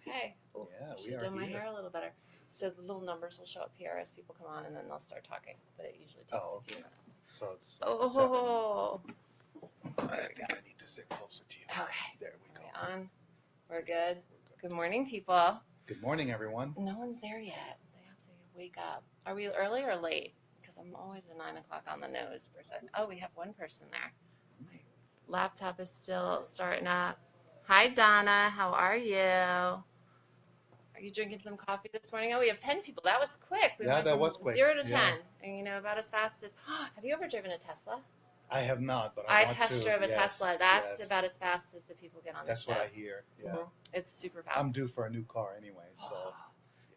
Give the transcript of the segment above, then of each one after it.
Okay. Ooh, Yeah, should we have are done my here. hair a little better. So the little numbers will show up here as people come on, and then they'll start talking. But it usually takes Oh, a few okay. minutes. So it's 7. Oh, I there we think go. I need to sit closer to you. Okay. There we Are go. we on? We're Yeah, good. we're good. Good morning, people. Good morning, everyone. No one's there yet. They have to wake up. Are we early or late? Because I'm always a 9 o'clock on the nose person. Oh, we have one person there. My laptop is still starting up. Hi, Donna. How are you? Are you drinking some coffee this morning? Oh, we have 10 people. That was quick. We Yeah, went that from was quick. 0 to Yeah, 10, and about as fast as. Have you ever driven a Tesla? I have not, but I I want test to. drove a Tesla. Yes, That's yes. about as fast as the people get on the That's what show. I hear. Yeah. It's super fast. I'm due for a new car anyway, so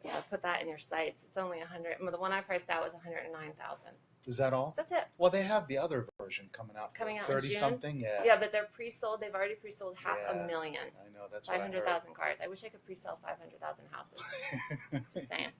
Yeah, put that in your sights. It's only 100. Well, the one I priced out was 109,000. is that all? That's it. Well, they have the other version coming out for Coming out in 30 June. something. Yeah. Yeah, but they're pre-sold. They've already pre-sold half a Yeah, million. I know. That's what I heard. 500,000 cars. I wish I could pre-sell 500,000 houses. Just saying.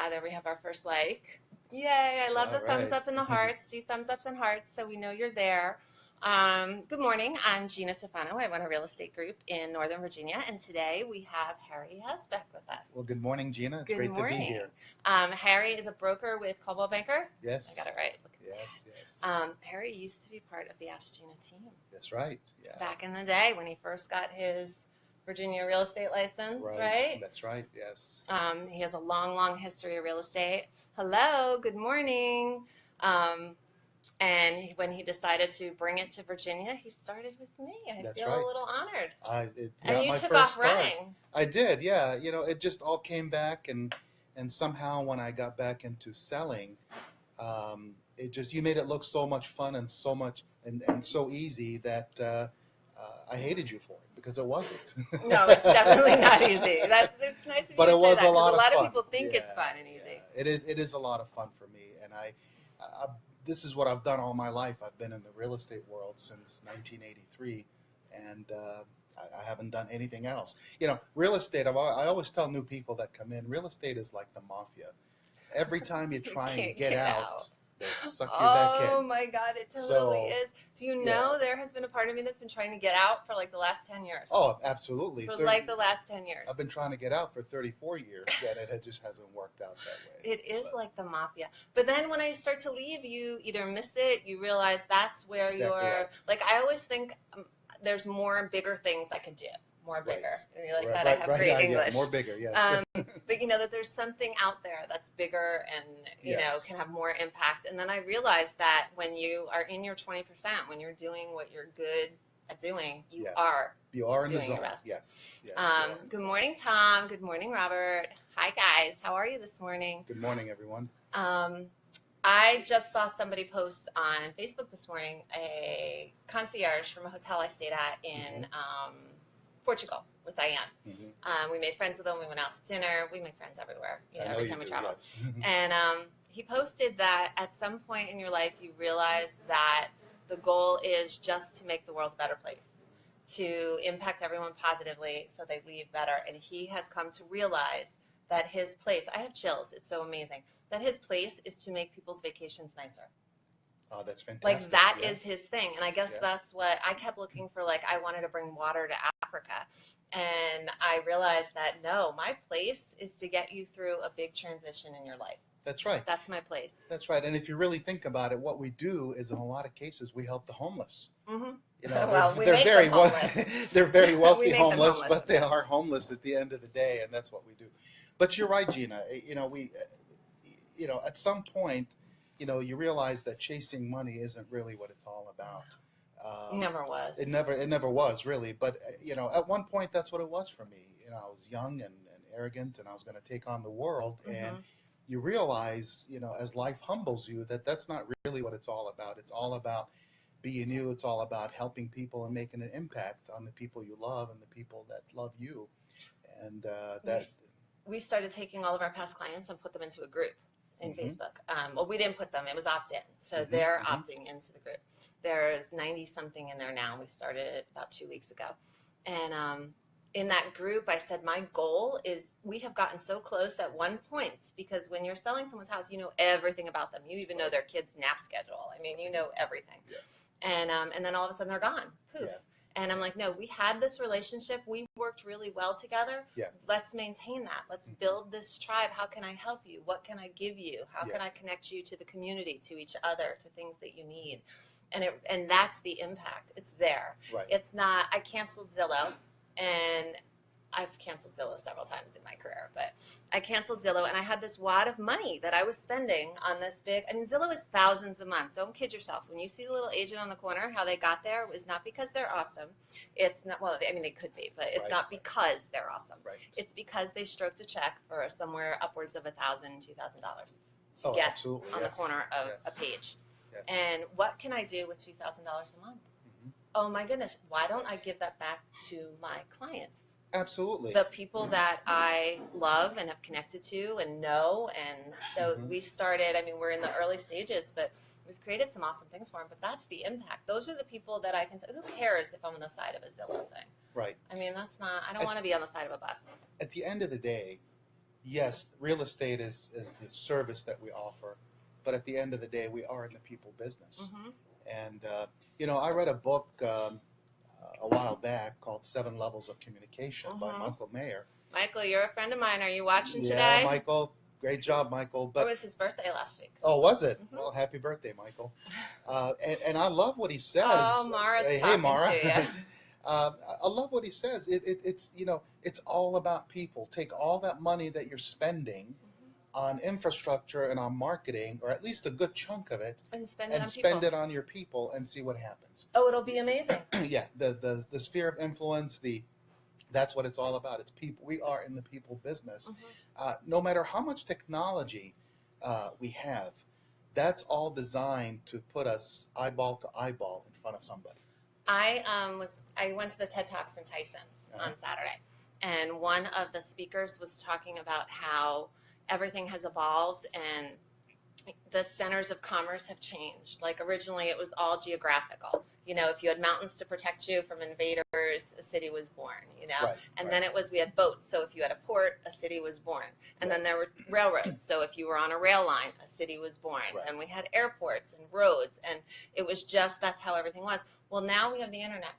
There we have our first like. Yay, I love the All thumbs right. up and the hearts. Do thumbs up and hearts so we know you're there. Good morning. I'm Gina Tofano. I run a real estate group in Northern Virginia, and today we have Harry Husbeck with us. Well, good morning, Gina. It's Good great to morning. be here. Harry is a broker with Coldwell Banker. Yes. I got it right. Look at Yes, yes. that. Harry used to be part of the Ask Gina team That's right. Yeah. back in the day when he first got his Virginia real estate license, right? That's right. Yes. He has a long, long history of real estate. Hello, good morning. And when he decided to bring it to Virginia, he started with me. I That's feel right. a little honored. And you my took first off start. running. I did. Yeah. It just all came back, and somehow when I got back into selling, it just you made it look so much fun and so much and so easy that I hated you for it because it wasn't. No, it's definitely not easy. It's nice of you But to it say was that a because lot a lot of of fun. people think it's Yeah, fun and easy. yeah. It is a lot of fun for me, and this is what I've done all my life. I've been in the real estate world since 1983, and I haven't done anything else. Real estate. I always tell new people that come in, real estate is like the mafia. Every time you try and can't get get out, out. they suck you back Oh in. my God, it totally So, is. Do you know there has been a part of me that's been trying to get out for like the last 10 years? Oh, absolutely. For like the last 10 years. I've been trying to get out for 34 years, and it just hasn't worked out that way. It is like the mafia. But then when I start to leave, you either miss it, you realize that's where Exactly you're, right. like I always think there's more bigger things I could do, more Right. bigger. And you're like Right, that, I right, have right, great yeah, English. Yeah, more bigger, yes. But that there's something out there that's bigger and, Yes. can have more impact. And then I realized that when you are in your 20%, when you're doing what you're good at doing, you Yeah. are. You are in the doing your zone. best. Yes. Yes. you are in the Good zone. morning, Tom. Good morning, Robert. Hi, guys. How are you this morning? Good morning, everyone. I just saw somebody post on Facebook this morning a concierge from a hotel I stayed at in Portugal with Diane. Mhm. We made friends with him. We went out to dinner. We make friends everywhere, I know every you time we do, travel. yes. And he posted that at some point in your life, you realize that the goal is just to make the world a better place, to impact everyone positively so they leave better. And he has come to realize that his place, I have chills, it's so amazing, that his place is to make people's vacations nicer. Oh, that's fantastic. Like that yeah. is his thing. And I guess Yeah. that's what I kept looking for. Like I wanted to bring water to Africa. And I realized that no, my place is to get you through a big transition in your life. That's right. That's my place. That's right. And if you really think about it, what we do is in a lot of cases we help the homeless. Mm-hmm. Well, we they're make very them homeless. they're very wealthy We make them homeless, homeless. but they are homeless at the end of the day, and that's what we do. But you're right, Gina. We, at some point, you realize that chasing money isn't really what it's all about. Never was. It never was really. But at one point, that's what it was for me. I was young and arrogant, and I was going to take on the world. And you realize, as life humbles you, that that's not really what it's all about. It's all about being you. It's all about helping people and making an impact on the people you love and the people that love you. And we started taking all of our past clients and put them into a group in Facebook. Well, we didn't put them. It was opt-in. So they're opting into the group. There's 90-something in there now. We started it about 2 weeks ago. And in that group, I said, my goal is we have gotten so close at one point because when you're selling someone's house, you know everything about them. You even know their kid's nap schedule. I mean, you know everything. Yes. And then all of a sudden they're gone. Poof. Yeah. And I'm like, no, we had this relationship. We worked really well together. Yeah. Let's maintain that. Let's build this tribe. How can I help you? What can I give you? How can I connect you to the community, to each other, to things that you need? And that's the impact. It's there. Right. It's not, I canceled Zillow, and I've canceled Zillow several times in my career, but I canceled Zillow, and I had this wad of money that I was spending on this big, I mean, Zillow is thousands a month. Don't kid yourself. When you see the little agent on the corner, how they got there is not because they're awesome. It's not, well, I mean, they could be, but it's not because they're awesome. Right. It's because they stroked a check for somewhere upwards of $1,000, $2,000 to Oh, get absolutely. on the corner of a page. And what can I do with $2,000 a month? Oh my goodness, why don't I give that back to my clients? Absolutely. The people that I love and have connected to and know. And so we started, I mean, we're in the early stages, but we've created some awesome things for them. But that's the impact. Those are the people that I can say, who cares if I'm on the side of a Zillow thing? Right. I mean, that's not, I don't want to be on the side of a bus. At the end of the day, yes, real estate is the service that we offer. But at the end of the day, we are in the people business. And, you know, I read a book a while back called 7 Levels of Communication by Michael Mayer. Michael, you're a friend of mine. Are you watching today? Yeah, Michael. Great job, Michael. But it was his birthday last week. Oh, was it? Well, happy birthday, Michael. And I love what he says. Oh, Mara's talking Mara. to you. I love what he says. It's, you know, it's all about people. Take all that money that you're spending on infrastructure and on marketing, or at least a good chunk of it, and spend it on your people and see what happens. Oh, it'll be amazing. Yeah, the sphere of influence, that's what it's all about. It's people. We are in the people business. No matter how much technology we have, that's all designed to put us eyeball to eyeball in front of somebody. I went to the TED Talks in Tyson's on Saturday, and one of the speakers was talking about how everything has evolved and the centers of commerce have changed. Like originally it was all geographical. You know, if you had mountains to protect you from invaders, a city was born, you know. And then we had boats. So if you had a port, a city was born. And then there were railroads. So if you were on a rail line, a city was born. And we had airports and roads. And it was just, that's how everything was. Well, now we have the internet.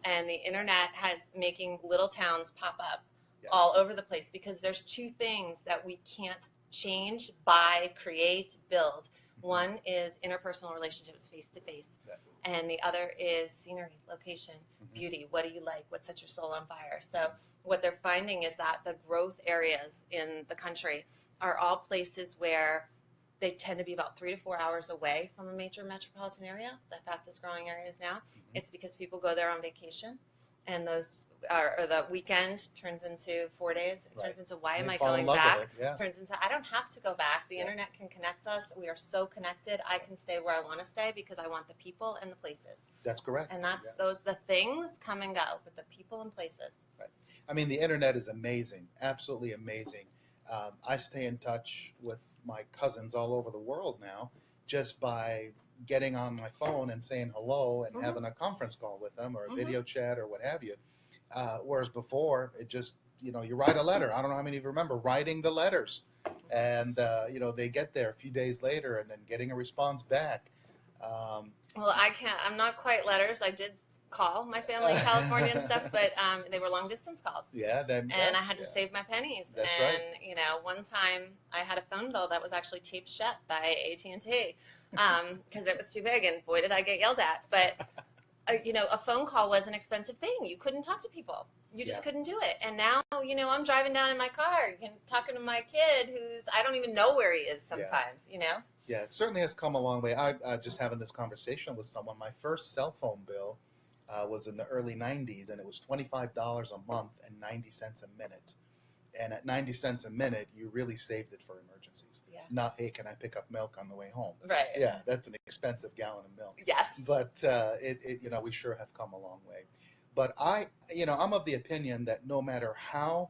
And the internet has making little towns pop up all over the place, because there's two things that we can't change, buy, create, build. One is interpersonal relationships, face to face, and the other is scenery, location, beauty. What do you like? What sets your soul on fire? So what they're finding is that the growth areas in the country are all places where they tend to be about 3 to 4 hours away from a major metropolitan area. The fastest growing areas now. It's because people go there on vacation. And those or the weekend turns into 4 days. It turns into, why am I going back? Turns into, I don't have to go back. The internet can connect us. We are so connected. I can stay where I want to stay because I want the people and the places. That's correct. And that's the things come and go, but the people and places. Right. I mean, the internet is amazing, absolutely amazing. I stay in touch with my cousins all over the world now just by getting on my phone and saying hello and having a conference call with them or a video chat or what have you. Whereas before, it just, you know, you write a letter. I don't know how many of you remember writing the letters. And, you know, they get there a few days later and then getting a response back. Well, I'm not quite letters. I did call my family in California and stuff, but they were long distance calls. And I had to save my pennies. You know, one time I had a phone bill that was actually taped shut by AT&T because it was too big, and boy, did I get yelled at. But you know, a phone call was an expensive thing. You couldn't talk to people. You just couldn't do it. And now, you know, I'm driving down in my car and talking to my kid I don't even know where he is sometimes, you know? Yeah, it certainly has come a long way. I just having this conversation with someone. My first cell phone bill was in the early 90s, and it was $25 a month and 90 cents a minute. And at 90 cents a minute, you really saved it for emergencies. Not, hey, can I pick up milk on the way home? Yeah, that's an expensive gallon of milk. But you know, we sure have come a long way. But you know, I'm of the opinion that no matter how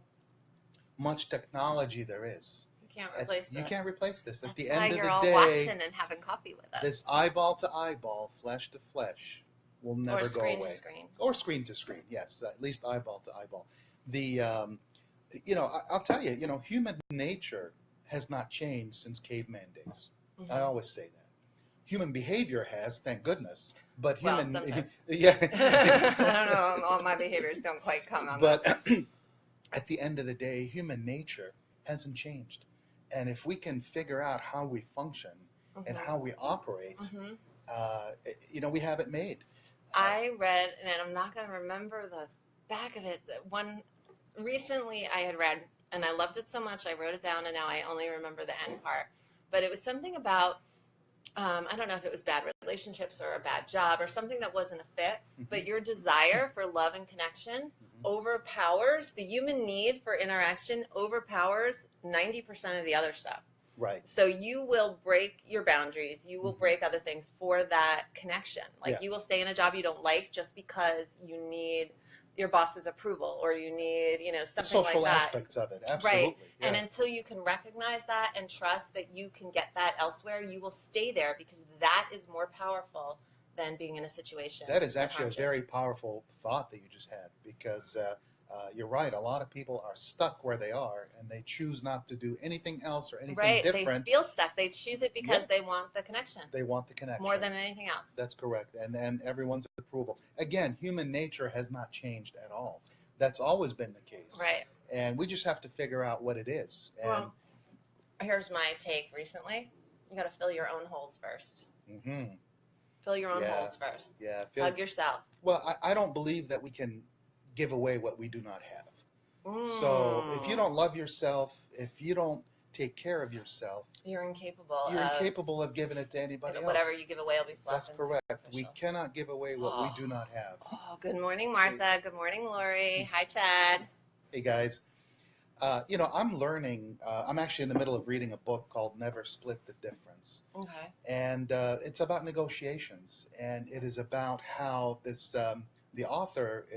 much technology there is, you can't replace this. You can't replace this. That's at the end of the day, you're all watching and having coffee with us. This eyeball to eyeball, flesh to flesh will never go away. Or screen to screen. Or screen to screen, yes. At least eyeball to eyeball. You know, I'll tell you, you know, human nature has not changed since caveman days. I always say that. Human behavior has, thank goodness, But Well, human, sometimes. yeah. I don't know. All my behaviors don't quite come on that. But at the end of the day, human nature hasn't changed. And if we can figure out how we function and Hmm. how we operate, Hmm. we have it made. I read, and I'm not going to remember the back of it. That one recently I had read, and I loved it so much I wrote it down, and now I only remember the end part. But it was something about I don't know if it was bad relationships or a bad job or something that wasn't a fit, but Mhm, your desire for love and connection mhm. overpowers the human need for interaction, overpowers 90% of the other stuff. Right. So you will break your boundaries, you will Mhm. break other things for that connection. Like Yeah. you will stay in a job you don't like just because you need your boss's approval or you need, The something like social that. aspects of it, Right. absolutely. And Yeah. until you can recognize that and trust that you can get that elsewhere, you will stay there because that is more powerful than being in a situation That is that actually a harms you. very powerful thought that you just had because you're right. A lot of people are stuck where they are and they choose not to do anything else or anything Right. They different. feel stuck. They choose it because Yeah, they want the connection they want the more connection. than anything else. That's correct. And everyone's approval. Again, human nature has not changed at all. That's always been the case. Right. And we just have to figure out what it is. And Well, here's my take recently. You got to fill your own holes first. mhm, Fill your own yeah, holes first. yeah. Hug yourself. Well, I don't believe that we can give away what we do not have. So if you Mm. don't love yourself, if you don't take care of yourself, You're incapable you're of incapable of giving it to anybody whatever else. you give away will be fluff That's and correct. We superficial. cannot give away what we do not have. Oh, good morning, Martha. Good morning, Lori. Hi, Chad. Hey guys, I'm learning. I'm actually in the middle of reading a book called Never Split the Difference, Okay. and it's about negotiations, and it is about how the author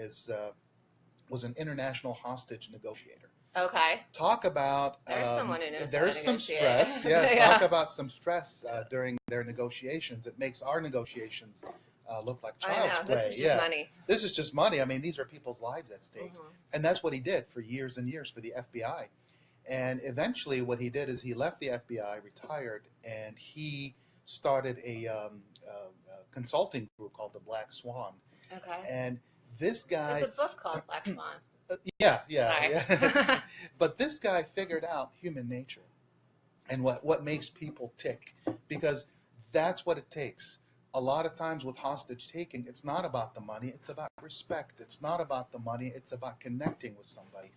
was an international hostage negotiator. Okay. Talk about There's someone who knows how to there's some negotiate. stress. Yes, Yeah. talk about some stress during their negotiations. It makes our negotiations look like I child's know. play. This is just Yeah, money. this is just money. I mean, these are people's lives at stake, Mhm. and that's what he did for years and years for the FBI. And eventually, what he did is he left the FBI, retired, and he started a consulting group called the Black Swan. Okay. And this guy, There's a book called Black Swan. yeah, Sorry. yeah. But this guy figured out human nature and what makes people tick because that's what it takes. A lot of times with hostage taking, it's not about the money, it's about respect. It's not about the money, it's about connecting with somebody.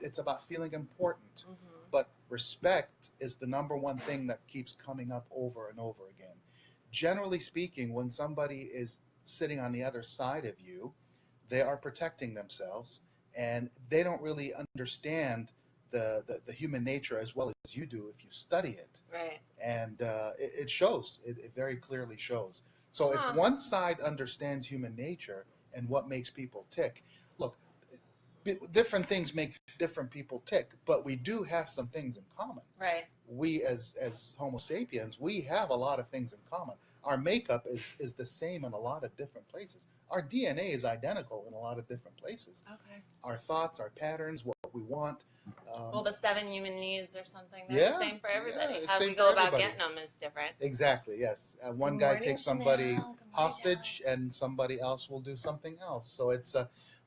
It's about feeling important. Mhm. But respect is the number one thing that keeps coming up over and over again. Generally speaking, when somebody is sitting on the other side of you, they are protecting themselves and they don't really understand the human nature as well as you do if you study it. Right. And it shows, it very clearly shows. So if Huh. one side understands human nature and what makes people tick, look, different things make different people tick, but we do have some things in common. Right. We as Homo sapiens, we have a lot of things in common. Our makeup is the same in a lot of different places. Our DNA is identical in a lot of different places. Okay. Our thoughts, our patterns, what we want. Well, the 7 human needs or something, they're Yeah, the same for everybody. yeah, it's How same we for go about everybody. getting them is different. Exactly, yes. One Good guy morning, takes somebody Chanel. Good morning, hostage and somebody else will do something else. So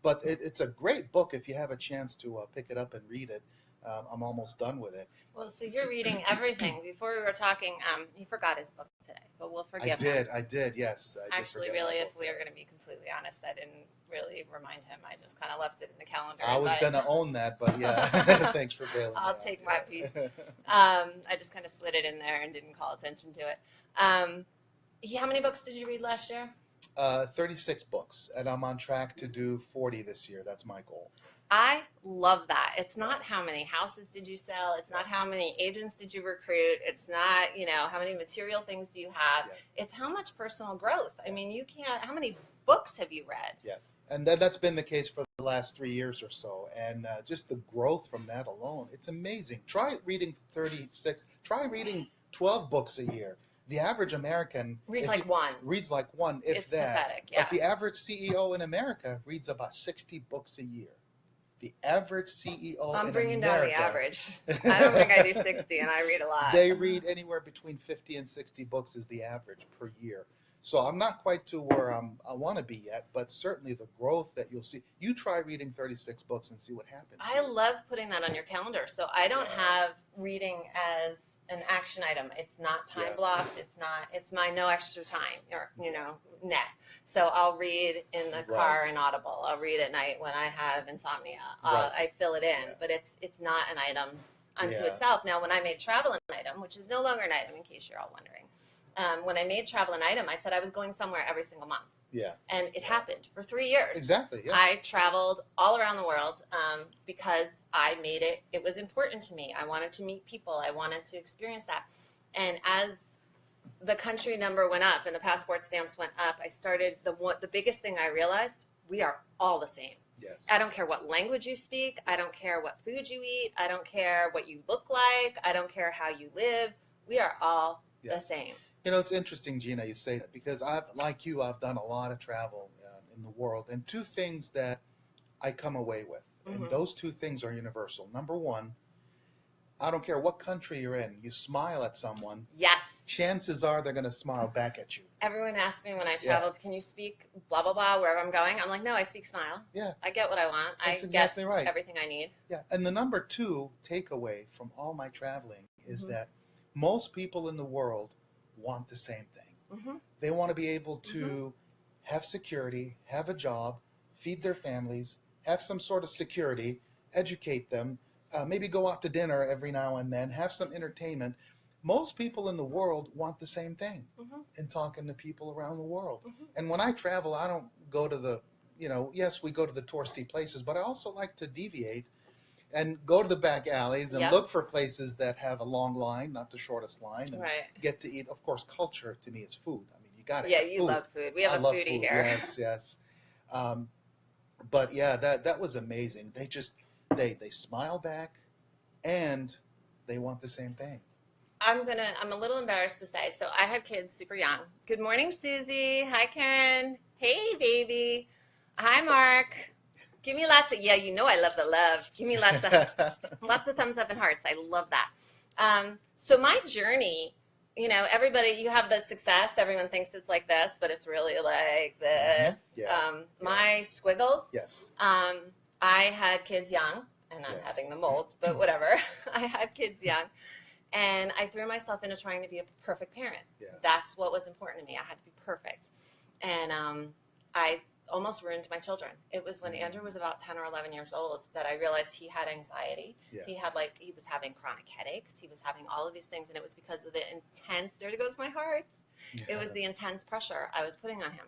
but it's a great book if you have a chance to pick it up and read it. I'm almost done with it. Well, so you're reading everything. Before we were talking, he forgot his book today, but we'll forgive him. I did, yes. I did Actually, forget really, my if book. we are going to be completely honest, I didn't really remind him. I just kind of left it in the calendar. I was but going to own that, but yeah, thanks for bailing me I'll out. take my Yeah. piece. I just kind of slid it in there and didn't call attention to it. How many books did you read last year? 36 books, and I'm on track to do 40 this year. That's my goal. I love that. It's not how many houses did you sell. It's not how many agents did you recruit. It's not, how many material things do you have. Yeah. It's how much personal growth. I mean, how many books have you read? Yeah, and that's been the case for the last 3 years or so, and just the growth from that alone, it's amazing. Try reading 36. Try reading 12 books a year. The average American Reads like one. reads like one, if It's that. pathetic, yeah. But the average CEO in America reads about 60 books a year. The average CEO I'm in bringing down America, the average. I don't think I do 60, and I read a lot. they read anywhere between 50 and 60 books is the average per year. So I'm not quite to where I want to be yet, but certainly the growth that you'll see. You try reading 36 books and see what happens. I love putting that on your calendar. So I don't Yeah. have reading as an action item. It's not time Yeah. blocked. It's my no extra time or, net. So I'll read in the car Right. in Audible. I'll read at night when I have insomnia. Right. I fill it in, Yeah. but it's not an item unto Yeah. itself. Now, when I made travel an item, which is no longer an item in case you're all wondering, when I made travel an item, I said I was going somewhere every single month. Yeah. And it happened for 3 years. Exactly. Yeah. I traveled all around the world because I made it. It was important to me. I wanted to meet people. I wanted to experience that. And as the country number went up and the passport stamps went up, I started the biggest thing I realized: we are all the same. Yes. I don't care what language you speak. I don't care what food you eat. I don't care what you look like. I don't care how you live. We are all Yeah. the same. It's interesting, Gina, you say that because like you, I've done a lot of travel in the world, and two things that I come away with, and Mhm. those two things are universal. Number one, I don't care what country you're in, you smile at someone, Yes. chances are they're going to smile back at you. Everyone asked me when I Yeah. traveled, can you speak blah, blah, blah, wherever I'm going? I'm like, no, I speak smile. Yeah. I get what I want. That's I exactly get right. everything I need. Yeah. And the number two takeaway from all my traveling is Mhm. that most people in the world want the same thing. Hmm. They want to be able to have security, have a job, feed their families, have some sort of security, educate them, maybe go out to dinner every now and then, have some entertainment. Most people in the world want the same thing Hmm. in talking to people around the world. Hmm. And when I travel, I don't go to the, yes, we go to the touristy places, but I also like to deviate and go to the back alleys and Yep. look for places that have a long line, not the shortest line, and Right. get to eat. Of course, culture to me is food. I mean, you got to Yeah, have you food. love food. We have I a love foodie food. here. Yes, yes. But yeah, that was amazing. They smile back, and they want the same thing. I'm a little embarrassed to say. So I had kids super young. Good morning, Susie. Hi, Karen. Hey, baby. Hi, Mark. Give me lots of, yeah, I love the love. Give me lots of thumbs up and hearts. I love that. So my journey, everybody, you have the success. Everyone thinks it's like this, but it's really like this. Yeah. My squiggles. Yes. I had kids young, and I'm Yes. having the molds, but whatever. I had kids young, and I threw myself into trying to be a perfect parent. Yeah. That's what was important to me. I had to be perfect, and I almost ruined my children. It was when Andrew was about 10 or 11 years old that I realized he had anxiety. Yeah. He was having chronic headaches. He was having all of these things, and it was because of the intense, there goes my heart. It was the intense pressure I was putting on him.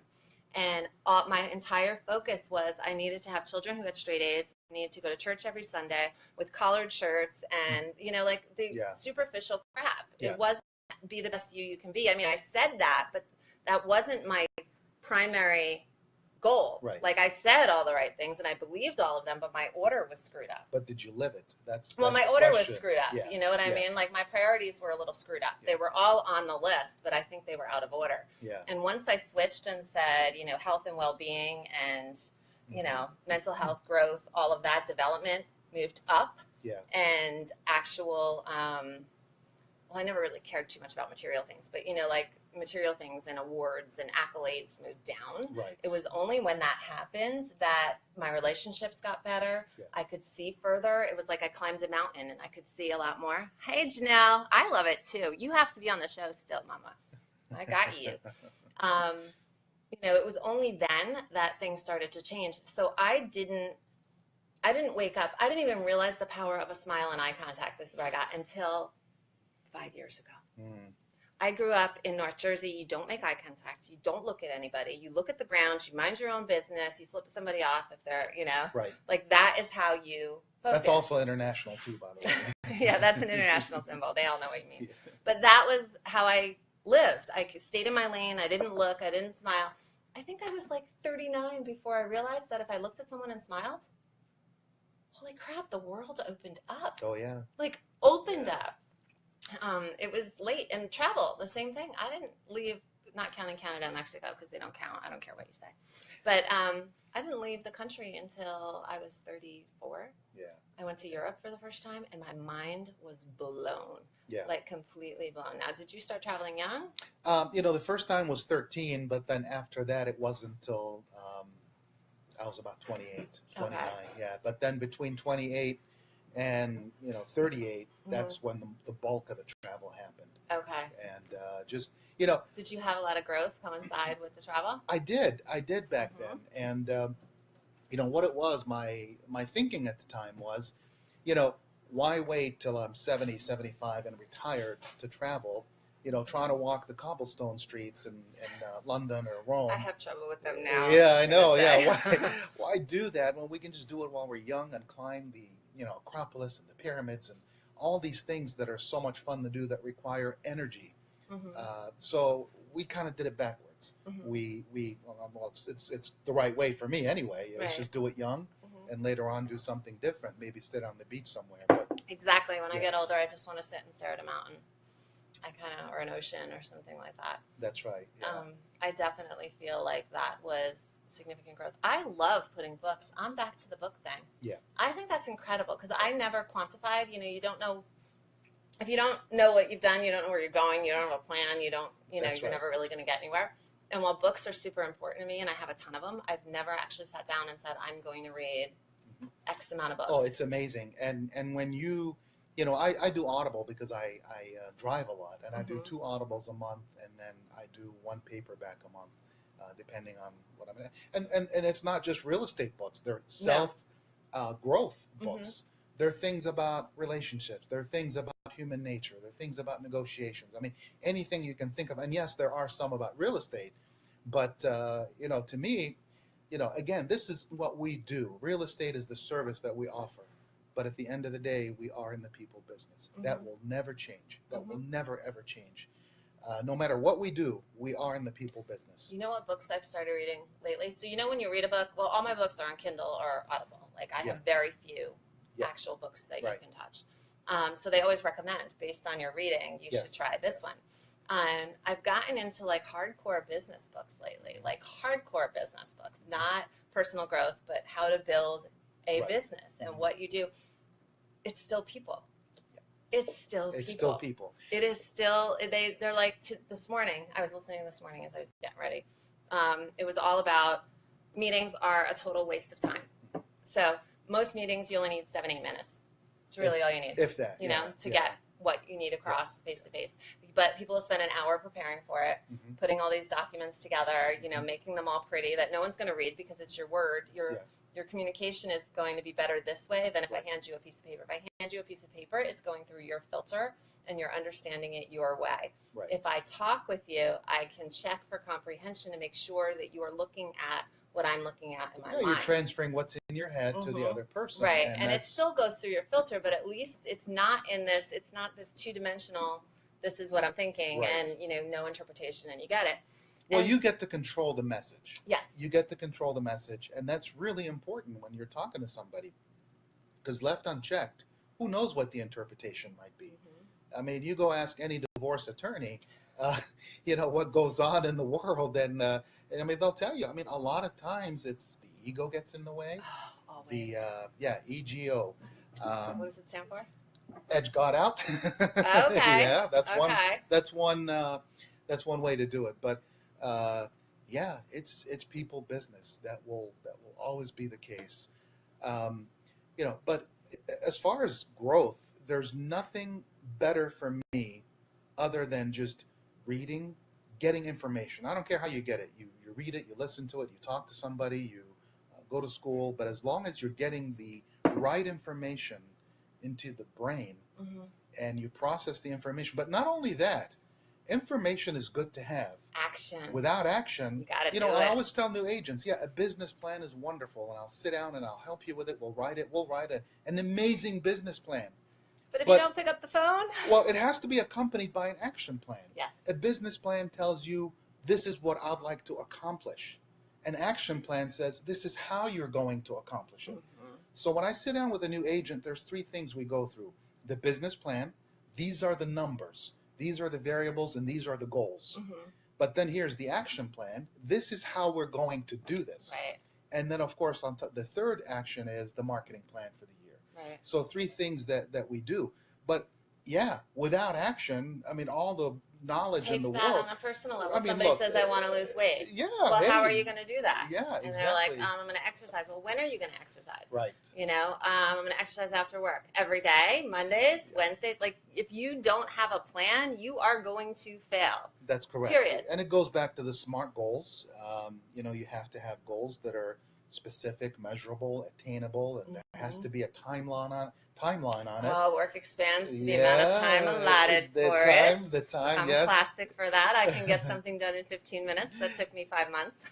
And my entire focus was I needed to have children who had straight A's, needed to go to church every Sunday with collared shirts and, like the Yeah. superficial crap. Yeah. It wasn't be the best you can be. I mean, I said that, but that wasn't my primary goal. Right. Like I said all the right things and I believed all of them, but my order was screwed up. But did you live it? That's Well, my the order question. was screwed up. Yeah. You know what I Yeah. mean? Like my priorities were a little screwed up. Yeah. They were all on the list, but I think they were out of order. Yeah. And once I switched and said, health and well-being and, mental health growth, all of that development moved up. Yeah. And actual, I never really cared too much about material things, but, like material things and awards and accolades moved down. Right. It was only when that happened that my relationships got better. Yeah. I could see further. It was like I climbed a mountain and I could see a lot more. Hey, Janelle, I love it too. You have to be on the show still, Mama. I got you. It was only then that things started to change. So I didn't wake up. I didn't even realize the power of a smile and eye contact. This is where I got until 5 years ago. I grew up in North Jersey. You don't make eye contact. You don't look at anybody. You look at the ground. You mind your own business. You flip somebody off if they're, Right. like that is how you focus. That's also international too, by the way. Yeah, that's an international symbol. They all know what you mean. Yeah. But that was how I lived. I stayed in my lane. I didn't look. I didn't smile. I think I was like 39 before I realized that if I looked at someone and smiled, holy crap, the world opened up. Oh yeah. Like opened up. It was late and travel, the same thing. I didn't leave not counting Canada and Mexico because they don't count. I don't care what you say. But I didn't leave the country until I was 34. Yeah. I went to Europe for the first time, and my mind was blown. Yeah. Like completely blown. Now, did you start traveling young? The first time was 13, but then after that, it wasn't until I was about 28, 29. Okay. Yeah. But then between 28 and 38, that's when the bulk of the travel happened. Okay. And Did you have a lot of growth coincide with the travel? I did back then. And what it was, my thinking at the time was, why wait till I'm 70, 75 and retired to travel? Trying to walk the cobblestone streets in London or Rome. I have trouble with them now. Yeah, I know. Yeah, why do that when we can just do it while we're young and climb the Acropolis and the pyramids and all these things that are so much fun to do that require energy. So we kind of did it backwards. Well, it's the right way for me anyway. Let's just do it young, and later on do something different. Maybe sit on the beach somewhere. But exactly. When I get older, I just want to sit and stare at a mountain. Or an ocean or something like that. That's right. Yeah. I definitely feel like that was significant growth. I love putting books. I'm back to the book thing. Yeah. I think that's incredible because I never quantified. You don't know. If you don't know what you've done, you don't know where you're going. You don't have a plan. You don't. You're never really going to get anywhere. And while books are super important to me, and I have a ton of them, I've never actually sat down and said I'm going to read X amount of books. Oh, it's amazing. And when you I do Audible because I drive a lot, and I do 2 Audibles a month, and then I do 1 paperback a month, depending on what I'm in. And it's not just real estate books. They're self-growth books. They're things about relationships. They're things about human nature. They're things about negotiations. I mean, anything you can think of. And yes, there are some about real estate, but to me, again, this is what we do. Real estate is the service that we offer. But at the end of the day, we are in the people business. That will never change. That will never, ever change. No matter what we do, we are in the people business. You know what books I've started reading lately? So when you read a book, well, all my books are on Kindle or Audible. Like I have very few actual books that you can touch. So they always recommend, based on your reading, you should try this one. I've gotten into like hardcore business books lately, like hardcore business books, not personal growth, but how to build a business and what you do. It's still people. It's still people. It is still, they're like, this morning, I was listening this morning as I was getting ready. It was all about meetings are a total waste of time. So most meetings, you only need 7-8 minutes. It's really all you need. If that. To get what you need across face to face. But people spend an hour preparing for it, putting all these documents together, making them all pretty that no one's going to read because it's your word. Your communication is going to be better this way than if I hand you a piece of paper. If I hand you a piece of paper, it's going through your filter and you're understanding it your way. Right. If I talk with you, I can check for comprehension to make sure that you are looking at what I'm looking at in my mind. You're transferring what's in your head to the other person. Right, and it still goes through your filter, but at least it's not this two-dimensional, this is what I'm thinking, and, no interpretation, and you get it. Well, you get to control the message. Yes. You get to control the message, and that's really important when you're talking to somebody. Because left unchecked, who knows what the interpretation might be? I mean, you go ask any divorce attorney, what goes on in the world, and they'll tell you. I mean, a lot of times it's the ego gets in the way. Oh, always. EGO. What does it stand for? Edge got out. Okay. Yeah, that's one. That's one way to do it. But it's people business. That will always be the case. But as far as growth, there's nothing better for me other than just reading, getting information. I don't care how you get it. You read it, you listen to it, you talk to somebody, you go to school. But as long as you're getting the right information into the brain and you process the information. But not only that, information is good to have. Action. Without action, you gotta do it. I always tell new agents, a business plan is wonderful, and I'll sit down and I'll help you with it. We'll write an amazing business plan. But if you don't pick up the phone? Well, it has to be accompanied by an action plan. Yes. A business plan tells you, this is what I'd like to accomplish. An action plan says, this is how you're going to accomplish it. So when I sit down with a new agent, there's 3 things we go through. The business plan, these are the numbers. These are the variables, and these are the goals. But then here's the action plan. This is how we're going to do this. Right. And then, of course, the third action is the marketing plan for the year. Right. So 3 things that we do. But yeah, without action, I mean, all the knowledge Take in the that world. on a personal level. I mean, Somebody look, says, I want to lose weight. Yeah. Well, hey, how are you going to do that? Yeah, And they're like, exactly. I'm going to exercise. Well, when are you going to exercise? Right. You know, I'm going to exercise after work every day, Mondays, Wednesdays. Like, if you don't have a plan, you are going to fail. That's correct. Period. And it goes back to the SMART goals. You know, you have to have goals that are specific, measurable, attainable, and there has to be a timeline on it. Oh, work expands the amount of time allotted for it. The time, I'm yes. plastic for that. I can get something done in 15 minutes. That took me 5 months.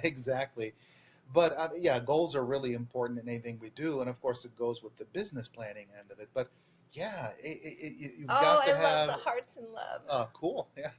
Exactly. But yeah, goals are really important in anything we do, and of course it goes with the business planning end of it. But yeah, you've got to I have. love the hearts and love. Oh, cool. Yeah.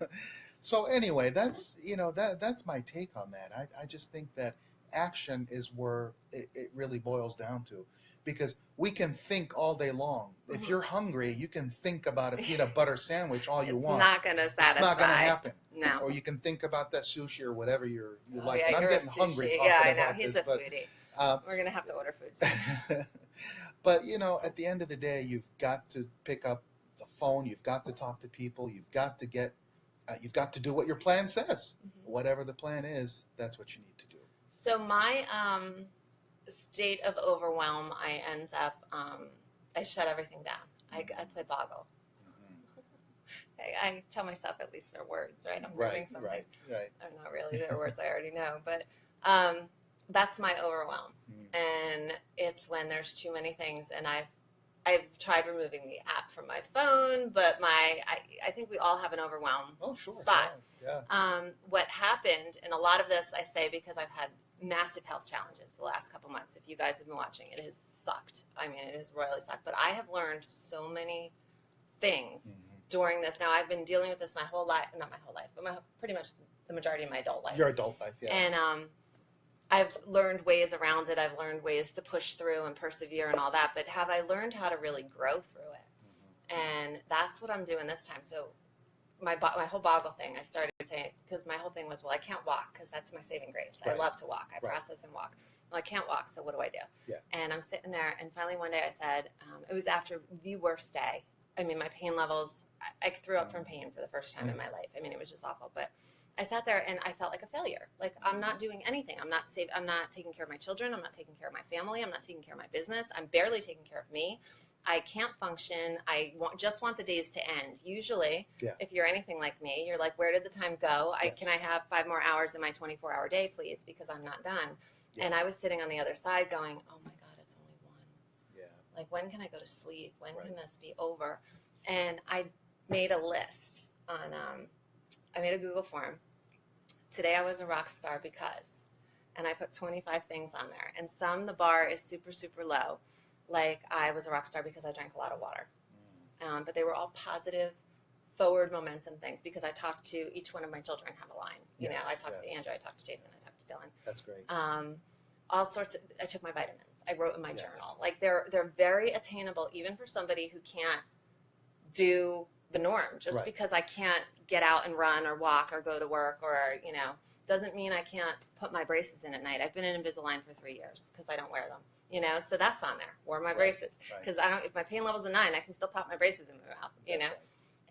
So anyway, that's that's my take on that. I just think that action is where it really boils down to, because we can think all day long. If you're hungry, you can think about a peanut butter sandwich all you want. It's not going to satisfy. It's not going to happen. No. Or you can think about that sushi or whatever you like. Yeah, And I'm you're getting a hungry sushi. talking Yeah, I about know. He's this, a foodie. We're going to have to order food soon. But at the end of the day, you've got to pick up the phone. You've got to talk to people. You've got to do what your plan says. Whatever the plan is, that's what you need to do. So my state of overwhelm, I end up, I shut everything down. I play Boggle. I tell myself at least they're words, right? I'm learning something. Right. They're not really, they're words I already know, but that's my overwhelm. And it's when there's too many things, and I've tried removing the app from my phone, but I think we all have an overwhelm spot. Yeah. What happened, and a lot of this I say because I've had massive health challenges the last couple months. If you guys have been watching, it has sucked. I mean, it has royally sucked. But I have learned so many things during this. Now, I've been dealing with this my whole life, not my whole life, but pretty much the majority of my adult life. Your adult life, yeah. And I've learned ways around it. I've learned ways to push through and persevere and all that. But have I learned how to really grow through it? And that's what I'm doing this time. So my whole Boggle thing, I started saying, because my whole thing was, well, I can't walk because that's my saving grace. Right. I love to walk. I Right. process and walk. Well, I can't walk, so what do I do? Yeah. And I'm sitting there, and finally one day I said, it was after the worst day. I mean, my pain levels, I threw up from pain for the first time in my life. I mean, it was just awful. But I sat there and I felt like a failure. Like, I'm not doing anything. I'm not taking care of my children. I'm not taking care of my family. I'm not taking care of my business. I'm barely taking care of me. I can't function. I just want the days to end. Usually, if you're anything like me, you're like, where did the time go? Can I have 5 more hours in my 24-hour day, please? Because I'm not done. Yeah. And I was sitting on the other side going, oh my God, it's only 1. Yeah. Like, when can I go to sleep? When can this be over? And I made a list on, I made a Google form. Today I was a rock star because, and I put 25 things on there. And the bar is super, super low. Like, I was a rock star because I drank a lot of water. But they were all positive, forward momentum things, because I talked to each one of my children have a line. You know, I talked to Andrew, I talked to Jason, I talked to Dylan. That's great. All sorts of, I took my vitamins. I wrote in my journal. Like, they're very attainable, even for somebody who can't do the norm. Just because I can't get out and run or walk or go to work or, doesn't mean I can't put my braces in at night. I've been in Invisalign for 3 years because I don't wear them. So that's on there. Wear my braces, because if my pain level's a 9, I can still pop my braces in my mouth. Right.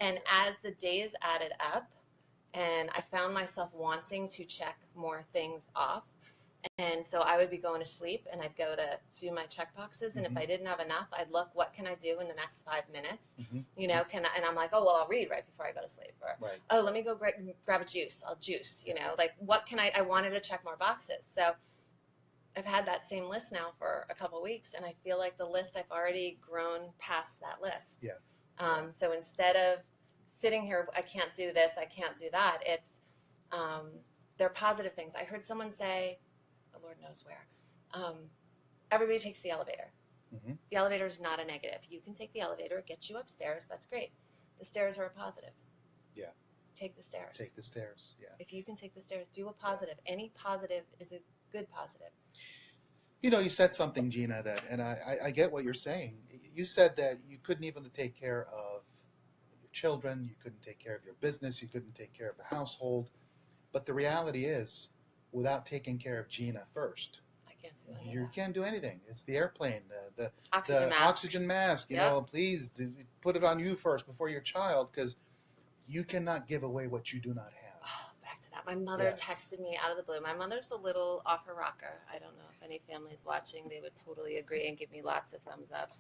And as the days added up, and I found myself wanting to check more things off, and so I would be going to sleep, and I'd go to do my check boxes, and if I didn't have enough, I'd look, what can I do in the next 5 minutes? And I'm like, oh, well, I'll read right before I go to sleep, or oh, let me go grab a juice. I'll juice. Like, what can I wanted to check more boxes. So I've had that same list now for a couple weeks, and I feel like the list, I've already grown past that list. Yeah. So instead of sitting here, I can't do this, I can't do that, it's they're positive things. I heard someone say, the Lord knows where, everybody takes the elevator. The elevator is not a negative. You can take the elevator, it gets you upstairs, that's great. The stairs are a positive. Yeah. Take the stairs. Take the stairs, yeah. If you can take the stairs, do a positive. Any positive is a good positive. You said something, Gina, and I get what you're saying. You said that you couldn't even take care of your children, you couldn't take care of your business, you couldn't take care of the household. But the reality is, without taking care of Gina first, I can't do any of you that. can't do anything. It's the airplane, the Oxygen mask. oxygen mask. You Yep. know, please put it on you first before your child, because you cannot give away what you do not have. Oh, back to that. My mother Yes. texted me out of the blue. My mother's a little off her rocker. I don't know if any family's watching. They would totally agree and give me lots of thumbs up.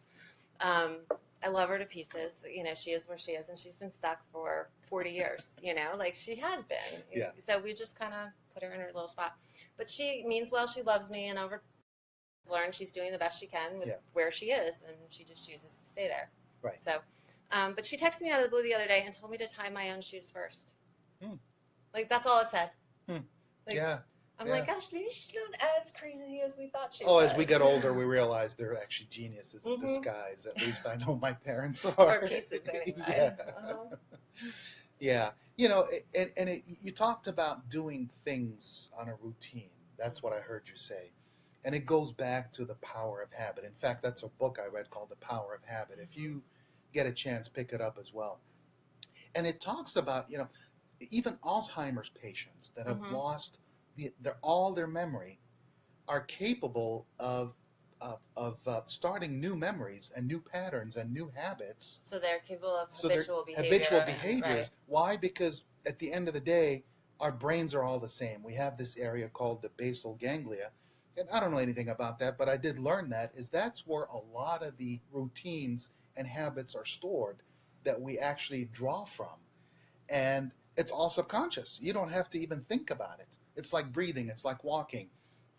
I love her to pieces. You know, she is where she is, and she's been stuck for 40 years, you know, like she has been. Yeah. So we just kind of put her in her little spot. But she means well. She loves me, and over learned she's doing the best she can with Yeah. where she is, and she just chooses to stay there. Right. So, but she texted me out of the blue the other day and told me to tie my own shoes first. Like, that's all it said. Like, Yeah. I'm Yeah. like, gosh, maybe she's not as crazy as we thought she Oh, was. as we get older, we realize they're actually geniuses in Mhm. disguise. At least I know my parents are. Or pieces, anyway. Yeah. Uh-huh. Yeah. You know, you talked about doing things on a routine. That's what I heard you say. And it goes back to the power of habit. In fact, that's a book I read called The Power of Habit. If you get a chance, pick it up as well. And it talks about, you know, even Alzheimer's patients that have Mhm. lost all their memory are capable of starting new memories and new patterns and new habits. So they're capable of So they're habitual behavior. habitual behaviors. Right. Why? Because at the end of the day, our brains are all the same. We have this area called the basal ganglia. And I don't know anything about that, but I did learn that's where a lot of the routines and habits are stored that we actually draw from. And it's all subconscious. You don't have to even think about it. It's like breathing. It's like walking.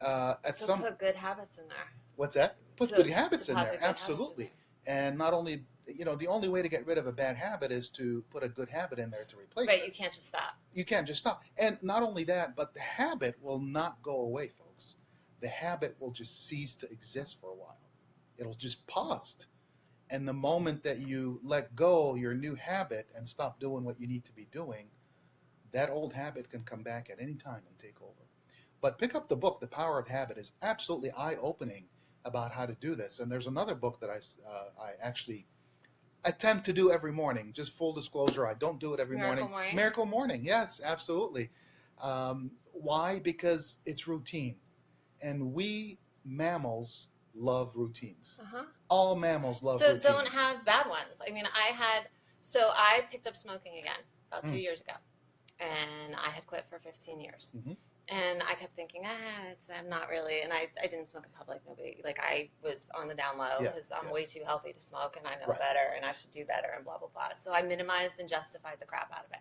So put good habits in there. What's that? Put So good habits in there. deposit good habits in Absolutely. And not only, you know, the only way to get rid of a bad habit is to put a good habit in there to replace Right, it. you can't just stop. You can't just stop. And not only that, but the habit will not go away, folks. The habit will just cease to exist for a while. It'll just pause. And the moment that you let go your new habit and stop doing what you need to be doing, that old habit can come back at any time and take over. But pick up the book, The Power of Habit. Is absolutely eye-opening about how to do this. And there's another book that I actually attempt to do every morning. Just full disclosure, I don't do it every Miracle morning. Morning? Miracle Morning, yes, absolutely. Why? Because it's routine. And we mammals love routines. Uh-huh. All mammals love So routines. don't have bad ones. I mean, I picked up smoking again about 2 years ago, and I had quit for 15 years. Mhm. And I kept thinking, I'm not really, and I didn't smoke in public. Nobody, like, I was on the down low Yeah, because I'm yeah. way too healthy to smoke, and I know Right. better, and I should do better, and blah, blah, blah. So I minimized and justified the crap out of it.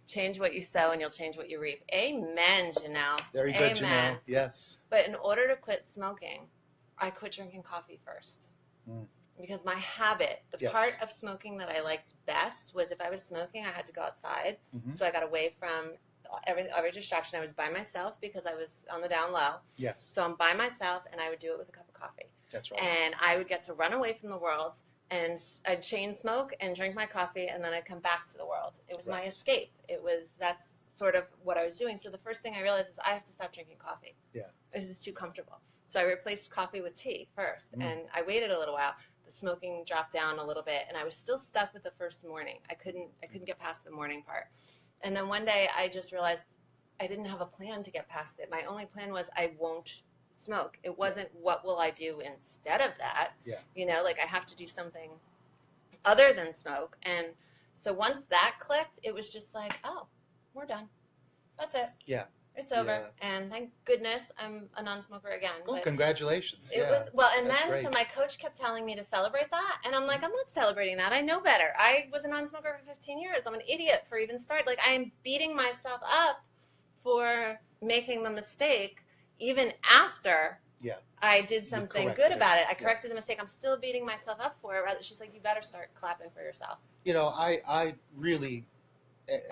Change what you sow, and you'll change what you reap. Amen, Janelle. Very good, Amen. Janelle. Yes. But in order to quit smoking, I quit drinking coffee first. Mm. Because my habit, the Yes. part of smoking that I liked best was if I was smoking, I had to go outside. Mhm. So I got away from every distraction. I was by myself because I was on the down low. Yes, So I'm by myself, and I would do it with a cup of coffee. that's right. And I would get to run away from the world, and I'd chain smoke and drink my coffee, and then I'd come back to the world. It was my Right. escape. That's sort of what I was doing. So the first thing I realized is I have to stop drinking coffee. Yeah. This is too comfortable. So I replaced coffee with tea first, and I waited a little while. The smoking dropped down a little bit, and I was still stuck with the first morning. I couldn't get past the morning part. And then one day I just realized I didn't have a plan to get past it. My only plan was I won't smoke. It wasn't what will I do instead of that. Yeah. You know, like I have to do something other than smoke. And so once that clicked, it was just like, oh, we're done. That's it. Yeah. It's over. Yeah. And thank goodness I'm a non-smoker again. Oh, But congratulations. it Yeah. was, well, and that's then, great. so my coach kept telling me to celebrate that. And I'm like, I'm not celebrating that. I know better. I was a non-smoker for 15 years. I'm an idiot for even starting. Like, I am beating myself up for making the mistake even after Yeah. I did something corrected good it. about it. I Yeah. corrected the mistake. I'm still beating myself up for it. Rather, she's like, you better start clapping for yourself. You know, I really,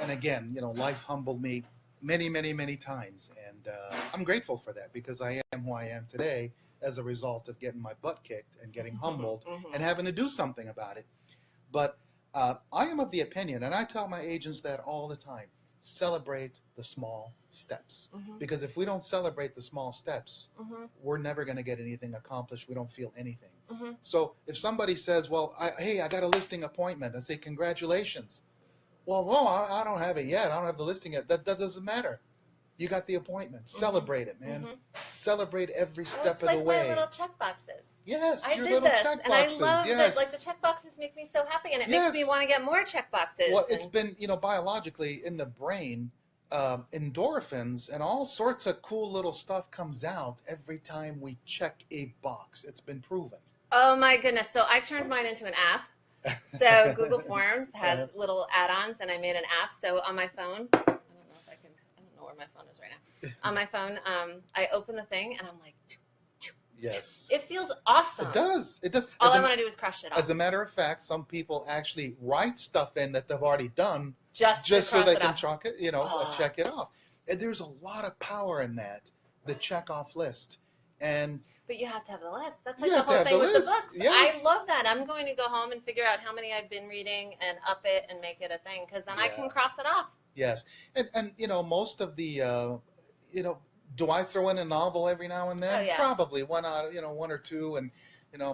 and again, you know, life humbled me many, many, many times. And I'm grateful for that because I am who I am today as a result of getting my butt kicked and getting humbled Mhm. and having to do something about it. But I am of the opinion, and I tell my agents that all the time, celebrate the small steps. Mhm. Because if we don't celebrate the small steps, Mhm. we're never going to get anything accomplished. We don't feel anything. Mhm. So if somebody says, well, hey, I got a listing appointment, I say, congratulations. Well, no, I don't have it yet. I don't have the listing yet. That doesn't matter. You got the appointment. Celebrate it, man. Mhm. Celebrate every Well, step it's of the like my way. little check boxes. Yes, I your did little this, check and I boxes. love that. Yes. Like the check boxes make me so happy, and it makes me Yes. want to get more check boxes. Well, it's and- been, biologically in the brain, endorphins and all sorts of cool little stuff comes out every time we check a box. It's been proven. Oh my goodness! So I turned mine into an app. So Google Forms has little add-ons, and I made an app. So on my phone, I don't know if I can. I don't know where my phone is right now. On my phone, I open the thing, and I'm like, Yes. it feels awesome. It does. It does. All I want to do is crush it off. As a matter of fact, some people actually write stuff in that they've already done just to so cross they it can off. chalk it, check it off. And there's a lot of power in that, the check off list. And But you have to have the list. That's like You the have to whole have thing the with the list. books. Yes. I love that. I'm going to go home and figure out how many I've been reading and up it and make it a thing, because then I Yeah. can cross it off. yes, and most of the do I throw in a novel every now and then? Oh, yeah. Probably one or two, and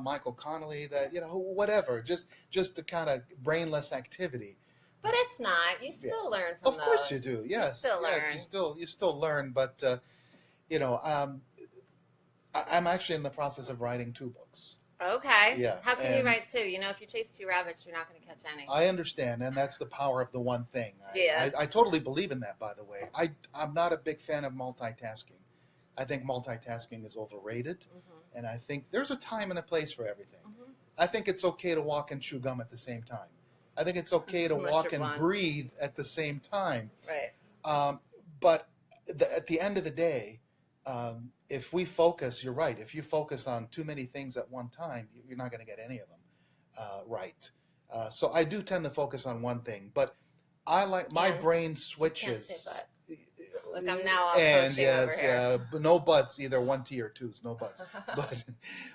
Michael Connolly, that whatever, just to kind of brainless activity. But it's not. You still learn from Of course those. you do. Yes. You still learn. Yes, you still learn, but I'm actually in the process of writing 2 books. Okay. Yeah, How can you and- write 2? If you chase 2 rabbits, you're not going to catch any. I understand, and that's the power of the one thing. Yes. I totally believe in that, by the way. I'm not a big fan of multitasking. I think multitasking is overrated, Mhm. and I think there's a time and a place for everything. Mhm. I think it's okay to walk and chew gum at the same time. I think it's okay to Unless walk you're and blind. breathe at the same time. Right. But at the end of the day, if we focus, you're right. If you focus on too many things at one time, you're not going to get any of them right. So I do tend to focus on one thing, but I like my And brain switches. Can't say but. Look, I'm now all And coaching yes, over here. but no buts, either 1 T or 2s, no buts.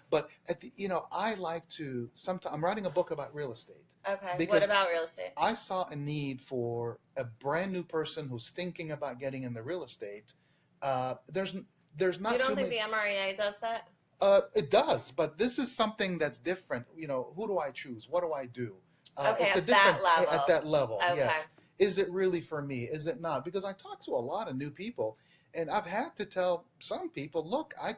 But at the, I like to. Sometimes I'm writing a book about real estate. Okay. because What about real estate? I saw a need for a brand new person who's thinking about getting in the real estate. There's not You too don't think many. the MREA does that? It does, but this is something that's different. Who do I choose? What do I do? Okay, It's a at that different level. at that level. Okay. Yes. Is it really for me? Is it not? Because I talk to a lot of new people, and I've had to tell some people, look, I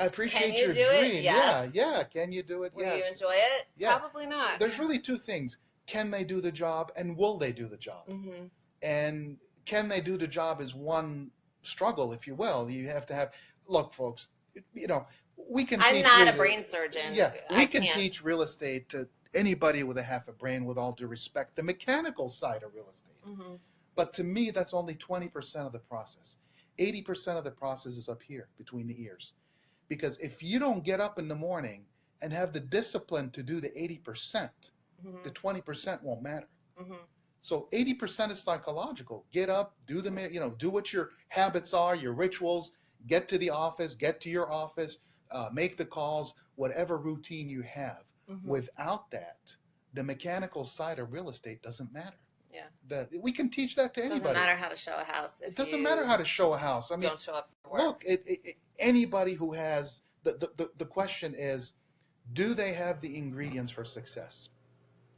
appreciate you your do it? dream. Yes. Yeah. Can you do it? Will yes. you enjoy it? Yeah. Probably not. There's really 2 things. Can they do the job, and will they do the job? Mhm. And can they do the job is one struggle, if you will. You have to have. Look, folks, we can. I'm teach not a real- brain surgeon. Yeah, I we can can't. teach real estate to anybody with a half a brain, with all due respect, the mechanical side of real estate. Mhm. But to me, that's only 20% of the process. 80% of the process is up here between the ears. Because if you don't get up in the morning and have the discipline to do the 80%, Mhm. the 20% won't matter. Mhm. So 80% is psychological. Get up, do do what your habits are, your rituals, get to the office, get to your office, make the calls, whatever routine you have. Mhm. Without that, the mechanical side of real estate doesn't matter. Yeah. We can teach that to Doesn't anybody. matter how to show a house. It doesn't matter how to show a house. I mean, don't show up for work. look, anybody who has the question is, do they have the ingredients for success?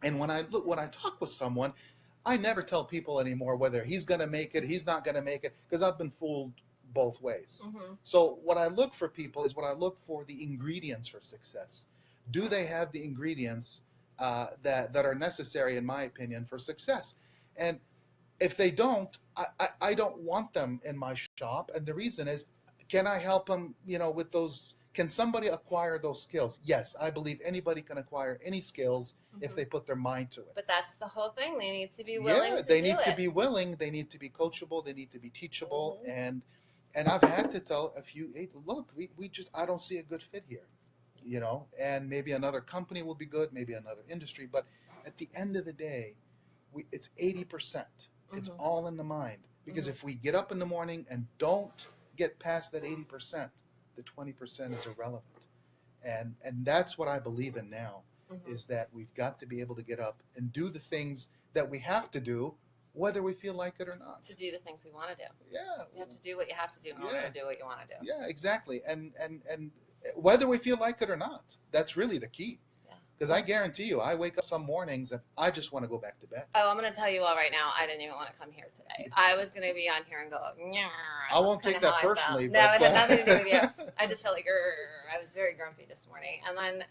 And when I talk with someone, I never tell people anymore whether he's going to make it, he's not going to make it, because I've been fooled both ways. Mhm. So what I look for people is the ingredients for success. Do they have the ingredients that are necessary, in my opinion, for success? And if they don't, I don't want them in my shop. And the reason is, can I help them, with those? Can somebody acquire those skills? Yes, I believe anybody can acquire any skills if Mhm. they put their mind to it. But that's the whole thing. They need to be willing to they do need it. to be willing. They need to be coachable. They need to be teachable. Mhm. And I've had to tell a few, hey, look, I don't see a good fit here, and maybe another company will be good, maybe another industry. But at the end of the day, it's 80%. It's Mhm. all in the mind. Because Mhm. if we get up in the morning and don't get past that 80%, the 20% is irrelevant. And that's what I believe in now, Mhm. is that we've got to be able to get up and do the things that we have to do whether we feel like it or not. To do the things we want to do. Yeah. You have to do what you have to do in order to do what you want to do. Yeah, exactly. And whether we feel like it or not, that's really the key. Because I guarantee you, I wake up some mornings and I just want to go back to bed. Oh, I'm going to tell you all right now, I didn't even want to come here today. I was going to be on here and go, yeah. I won't take that personally. No, it had nothing to do with you. I just felt like, I was very grumpy this morning. And then.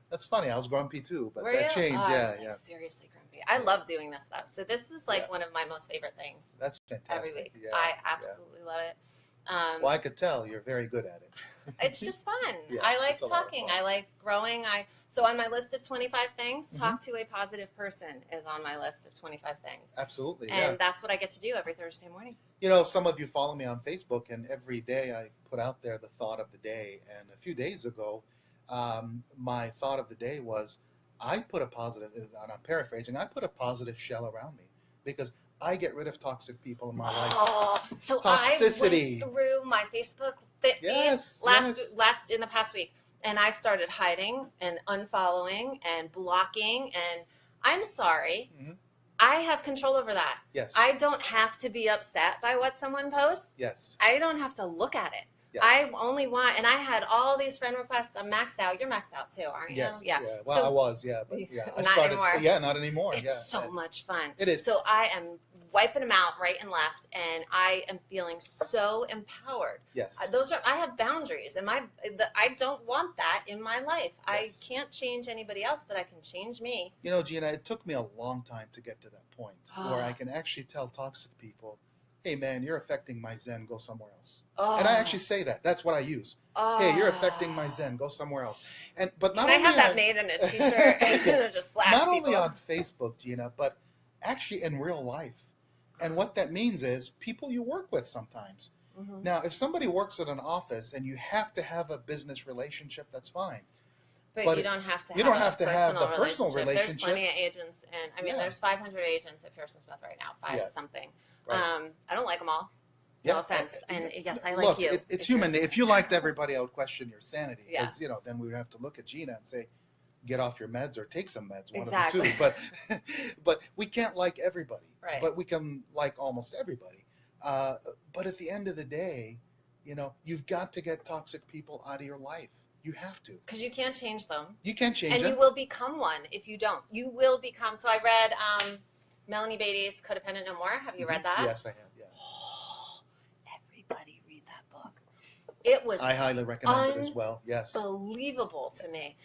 That's funny. I was grumpy too, but were that you? changed. Oh, yeah, I was like, seriously grumpy. I love doing this stuff. So this is like one of my most favorite things. That's fantastic. Every week. Yeah, I absolutely love it. Well, I could tell you're very good at it. It's just fun. Yeah, I like it's a lot of talking. fun. I like growing. So on my list of 25 things, Mm-hmm. talk to a positive person is on my list of 25 things. Absolutely, And that's what I get to do every Thursday morning. You know, some of you follow me on Facebook, and every day I put out there the thought of the day. And a few days ago, my thought of the day was, I put a positive, and I'm paraphrasing, I put a positive shell around me because I get rid of toxic people in my life. Oh, so Toxicity. I went through my Facebook feed Yes. in the past week, and I started hiding and unfollowing and blocking. And I'm sorry, Mhm. I have control over that. Yes. I don't have to be upset by what someone posts. Yes. I don't have to look at it. Yes. I only want, and I had all these friend requests. I'm maxed out. You're maxed out too, aren't you? Yes. Yeah. Well, So- I was. Yeah. But yeah, I Not started. anymore. Yeah, not anymore. It's yeah. so much fun. It is. So I am wiping them out right and left, and I am feeling so empowered. Yes. I have boundaries, and I don't want that in my life. Yes. I can't change anybody else, but I can change me. You know, Gina, it took me a long time to get to that point where I can actually tell toxic people, hey, man, you're affecting my Zen, go somewhere else. Oh. And I actually say that. That's what I use. Hey, you're affecting my Zen, go somewhere else. But not Can I only have that on- made in a t-shirt and just flash Not people? only on Facebook, Gina, but actually in real life. And what that means is people you work with sometimes. Mhm. Now, if somebody works at an office and you have to have a business relationship, that's fine. But you don't have to. You have don't have to have the personal There's relationship. plenty of agents, and I mean, Yeah. there's 500 agents at Pearson Smith right now, Yeah. something. Right. I don't like them all. Yeah, No offense, and yes, I look, like you. It's human. If you liked everybody, I would question your sanity. Yeah. Because, then we would have to look at Gina and say, get off your meds or take some meds, one Exactly. of the two. But we can't like everybody. Right. But we can like almost everybody. But at the end of the day, you've got to get toxic people out of your life. You have to. Because you can't change them. You can't change And it. you will become one if you don't. You will become. So I read Melanie Beattie's Codependent No More. Have you read that? Yes, I have. Yeah. Everybody read that book. It was I highly recommend it as well. Yes. unbelievable to me.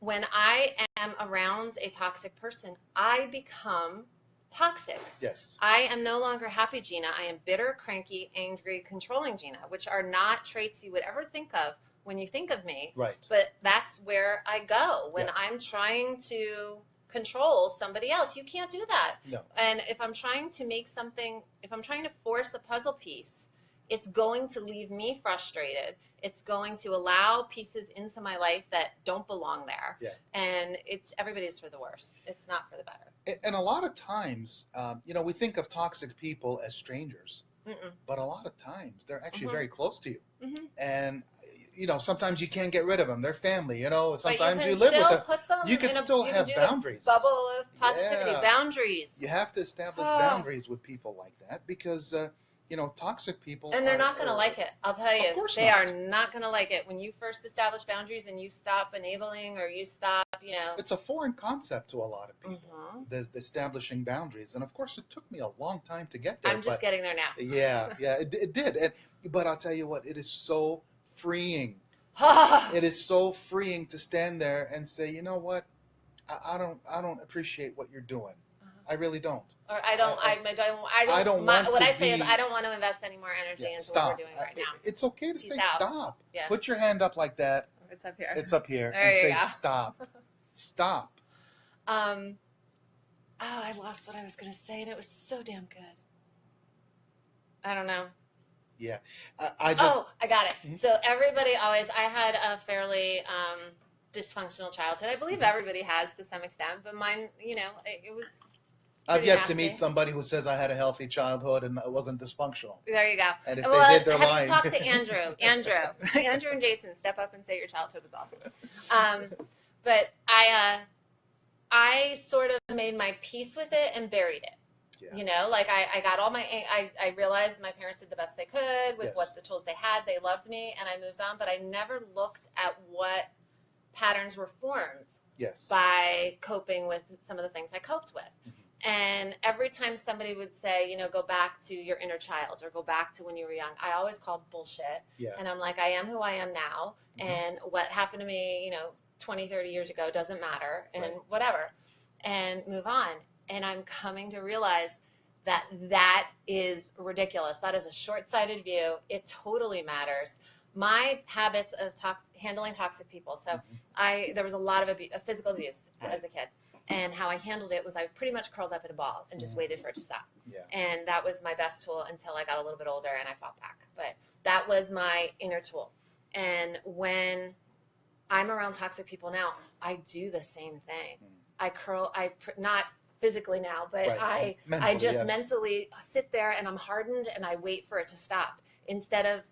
When I am around a toxic person, I become toxic. Yes. I am no longer happy Gina. I am bitter, cranky, angry, controlling Gina, which are not traits you would ever think of when you think of me. Right. But that's where I go when Yeah. I'm trying to control somebody else. You can't do that. No. And if I'm trying to force a puzzle piece, it's going to leave me frustrated. It's going to allow pieces into my life that don't belong there. Yeah. And everybody's for the worse. It's not for the better. And a lot of times, we think of toxic people as strangers, Mm-mm. but a lot of times they're actually Mhm. very close to you. Mhm. And, sometimes you can't get rid of them. They're family, But sometimes you you can live with still them. put them You can in still you have can do a boundaries. bubble of positivity. Yeah. Boundaries. You have to establish Oh. boundaries with people like that because, toxic people. And they're not going to like it. I'll tell you. Of course they not. are not going to like it. When you first establish boundaries and you stop enabling or you stop, It's a foreign concept to a lot of people, Mhm. the establishing boundaries. And, of course, it took me a long time to get there. I'm just but getting there now. Yeah, it did. But I'll tell you what, it is so freeing. It is so freeing to stand there and say, you know what, I don't appreciate what you're doing. I really don't. Or I don't want what to I say is be- I don't want to invest any more energy into Stop. what we're doing right now. It's okay to Peace say out. stop. Yeah. Put your hand up like that. It's up here. It's up here. There And you say go. stop. Stop. I lost what I was going to say and it was so damn good. I don't know. Yeah. I just. I got it. Mhm. So I had a fairly dysfunctional childhood. I believe Mhm. everybody has to some extent, but mine, it was I've pretty yet to nasty. meet somebody who says I had a healthy childhood and it wasn't dysfunctional. There you go. And if Well, they did, they're have lying. you talked to Andrew? Andrew and Jason, step up and say your childhood was awesome. But I sort of made my peace with it and buried it. Yeah. You know, like I got all my, I realized my parents did the best they could with Yes. what the tools they had. They loved me and I moved on, but I never looked at what patterns were formed Yes. by coping with some of the things I coped with. And every time somebody would say, you know, go back to your inner child or go back to when you were young, I always called bullshit. Yeah. And I'm like, I am who I am now. And what happened to me, you know, 20, 30 years ago doesn't matter and Right. whatever, and move on. And I'm coming to realize that that is ridiculous. That is a short-sighted view. It totally matters. My habits of handling toxic people. So there was a lot of physical abuse as a kid. And how I handled it was I pretty much curled up in a ball and just waited for it to stop. Yeah. And that was my best tool until I got a little bit older and I fought back. But that was my inner tool. And when I'm around toxic people now, I do the same thing. I curl, not physically now, but Right. I just yes. mentally sit there and I'm hardened and I wait for it to stop. Instead of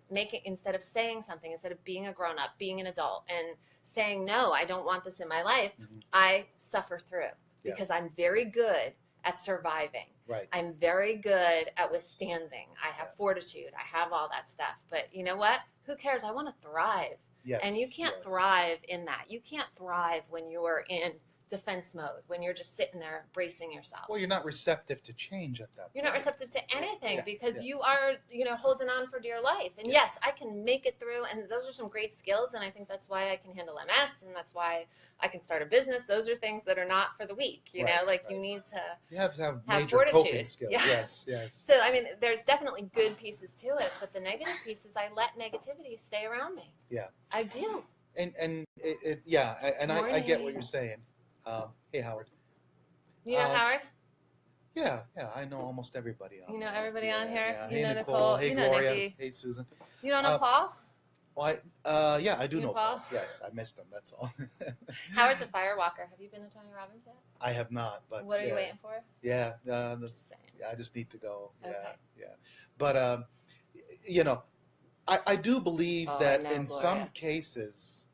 saying something, instead of being a grown up, being an adult and saying, no, I don't want this in my life, I suffer through because I'm very good at surviving. Right. I'm very good at withstanding. I have fortitude. I have all that stuff. But you know what? Who cares? I want to thrive. Yes. And you can't thrive in that. You can't thrive when you're in defense mode, when you're just sitting there bracing yourself. Well, you're not receptive to change at that point. You're not receptive to anything because you are, holding on for dear life. And yes, I can make it through. And those are some great skills. And I think that's why I can handle MS. And that's why I can start a business. Those are things that are not for the weak. You know, like you need to You have to have major fortitude. coping skills. Yes. Yes. So, I mean, there's definitely good pieces to it. But the negative pieces, I let negativity stay around me. Yeah. I do. And I get what you're saying. Hey, Howard. You know Howard? Yeah, I know almost everybody on. You know everybody on here? Yeah. You Hey, know Nicole. Hey, you know Gloria. Nikki. Hey, Susan. You don't know Paul? Well, I do You know Paul? Paul. Yes, I missed him. That's all. Howard's a fire walker. Have you been to Tony Robbins yet? I have not, but What are you waiting for? Yeah, Just saying. I just need to go. Okay. Yeah. But I do believe that in some cases,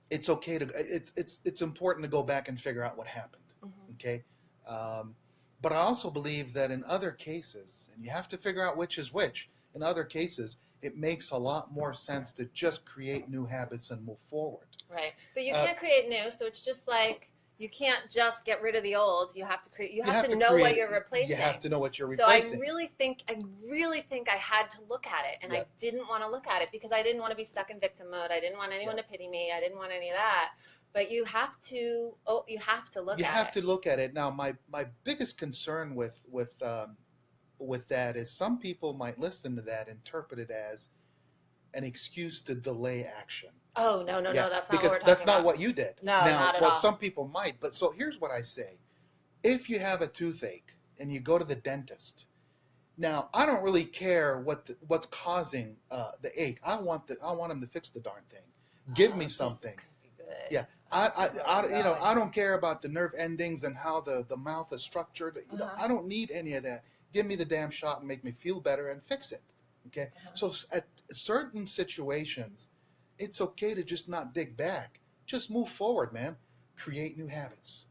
it's okay to it's important to go back and figure out what happened. Okay. But I also believe that in other cases, and you have to figure out which is which, in other cases, it makes a lot more sense to just create new habits and move forward. Right. But you can't create new, so it's just like you can't just get rid of the old. You have to create. You have to know what you're replacing. You have to know what you're So replacing. I really think I had to look at it, and I didn't want to look at it because I didn't want to be stuck in victim mode. I didn't want anyone to pity me. I didn't want any of that. But you have to look at it. You have to look at it. Now, my biggest concern with that is some people might listen to that, interpret it as an excuse to delay action. Oh, no, that's not what we're talking because that's not about. what you did. No, not at all. Some people might, but so here's what I say. If you have a toothache and you go to the dentist, now I don't really care what's causing the ache. I want them to fix the darn thing. Give me something. This is gonna be good. Yeah. I don't care about the nerve endings and how the mouth is structured. I don't need any of that. Give me the damn shot and make me feel better and fix it. Okay. So at certain situations, it's okay to just not dig back. Just move forward, man. Create new habits.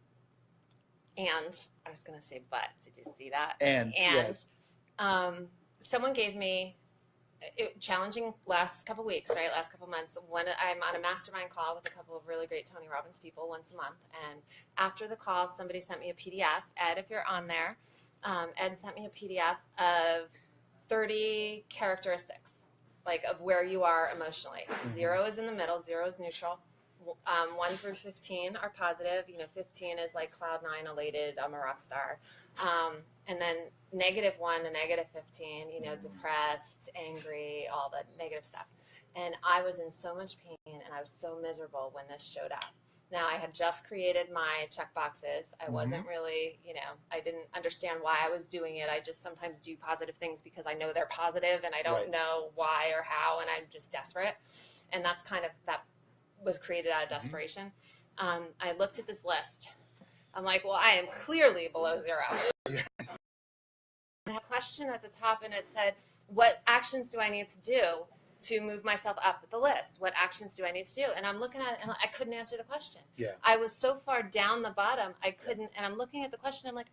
And I was going to say, but did you see that? And yes. Someone gave me challenging last couple weeks, right? Last couple months. When I'm on a mastermind call with a couple of really great Tony Robbins people once a month, and after the call, somebody sent me a PDF. Ed, if you're on there, Ed sent me a PDF of 30 characteristics, like of where you are emotionally. 0 is in the middle, 0 is neutral. 1 through 15 are positive. 15 is like cloud 9, elated, I'm a rock star. And then -1 to -15, depressed, angry, all the negative stuff. And I was in so much pain and I was so miserable when this showed up. Now, I had just created my check boxes. I wasn't really, I didn't understand why I was doing it. I just sometimes do positive things because I know they're positive and I don't know why or how, and I'm just desperate. And that's that was created out of desperation. I looked at this list. I'm like, well, I am clearly below 0. I had a question at the top and it said, what actions do I need to do to move myself up the list? What actions do I need to do? And I'm looking at it and I couldn't answer the question. Yeah. I was so far down the bottom, I couldn't, and I'm looking at the question, I'm like,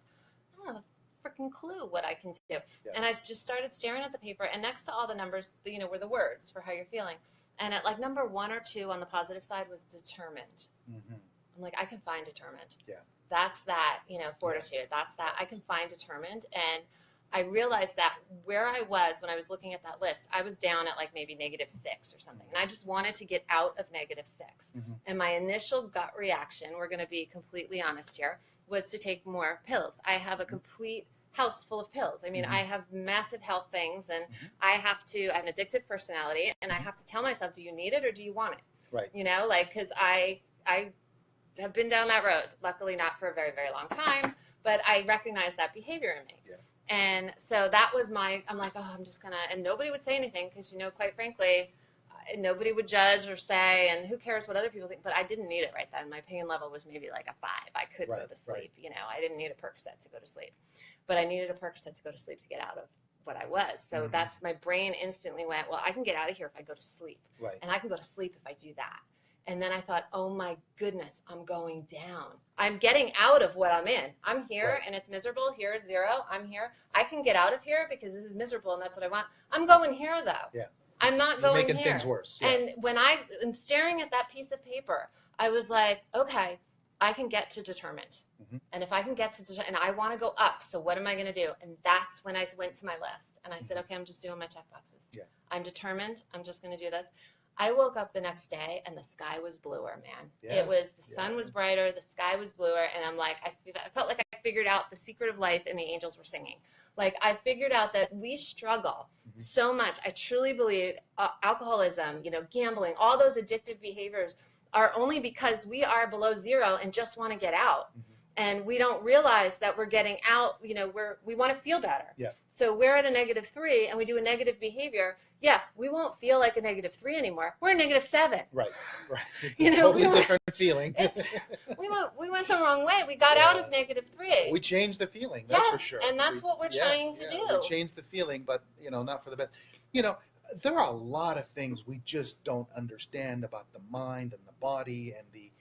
I don't have a freaking clue what I can do. Yeah. And I just started staring at the paper, and next to all the numbers, were the words for how you're feeling. And at like number 1 or 2 on the positive side was determined. Mm-hmm. I'm like, I can find determined. Yeah. That's that, fortitude. That's that. I can find determined. And I realized that where I was when I was looking at that list, I was down at like maybe -6 or something. And I just wanted to get out of -6. Mm-hmm. And my initial gut reaction, we're going to be completely honest here, was to take more pills. I have a complete house full of pills. I mean, Mm-hmm. I have massive health things, and Mm-hmm. I have an addictive personality, and I have to tell myself, do you need it or do you want it? Right. Because I have been down that road, luckily not for a very, very long time, but I recognize that behavior in me. Yeah. And so that was I'm like, oh, I'm just going to, and nobody would say anything because, quite frankly, nobody would judge or say, and who cares what other people think, but I didn't need it right then. My pain level was maybe like a 5. I could go to sleep, I didn't need a Percocet to go to sleep, but I needed a Percocet to go to sleep to get out of what I was. So that's, my brain instantly went, well, I can get out of here if I go to sleep. Right. And I can go to sleep if I do that. And then I thought, oh my goodness, I'm going down. I'm getting out of what I'm in. I'm here Right. and it's miserable. Here is 0. I'm here. I can get out of here because this is miserable and that's what I want. I'm going here though. Yeah. I'm not You're going making here. things worse. Yeah. And when I'm staring at that piece of paper, I was like, okay, I can get to determined. Mm-hmm. And if I can get to and I want to go up, so what am I going to do? And that's when I went to my list and I said, okay, I'm just doing my check boxes. Yeah. I'm determined. I'm just going to do this. I woke up the next day and the sky was bluer, man. Yeah. It was, the sun was brighter, the sky was bluer, and I'm like, I felt like I figured out the secret of life and the angels were singing. Like, I figured out that we struggle so much. I truly believe alcoholism, gambling, all those addictive behaviors are only because we are below 0 and just want to get out. And we don't realize that we're getting out, we want to feel better. Yeah. So we're at a -3 and we do a negative behavior. Yeah, we won't feel like a -3 anymore. We're a -7. Right. It's You a know, totally we different feeling. We went the wrong way. We got out of -3. We changed the feeling, that's for Yes, sure. and that's what we're trying to do. We changed the feeling, but, not for the best. There are a lot of things we just don't understand about the mind and the body and the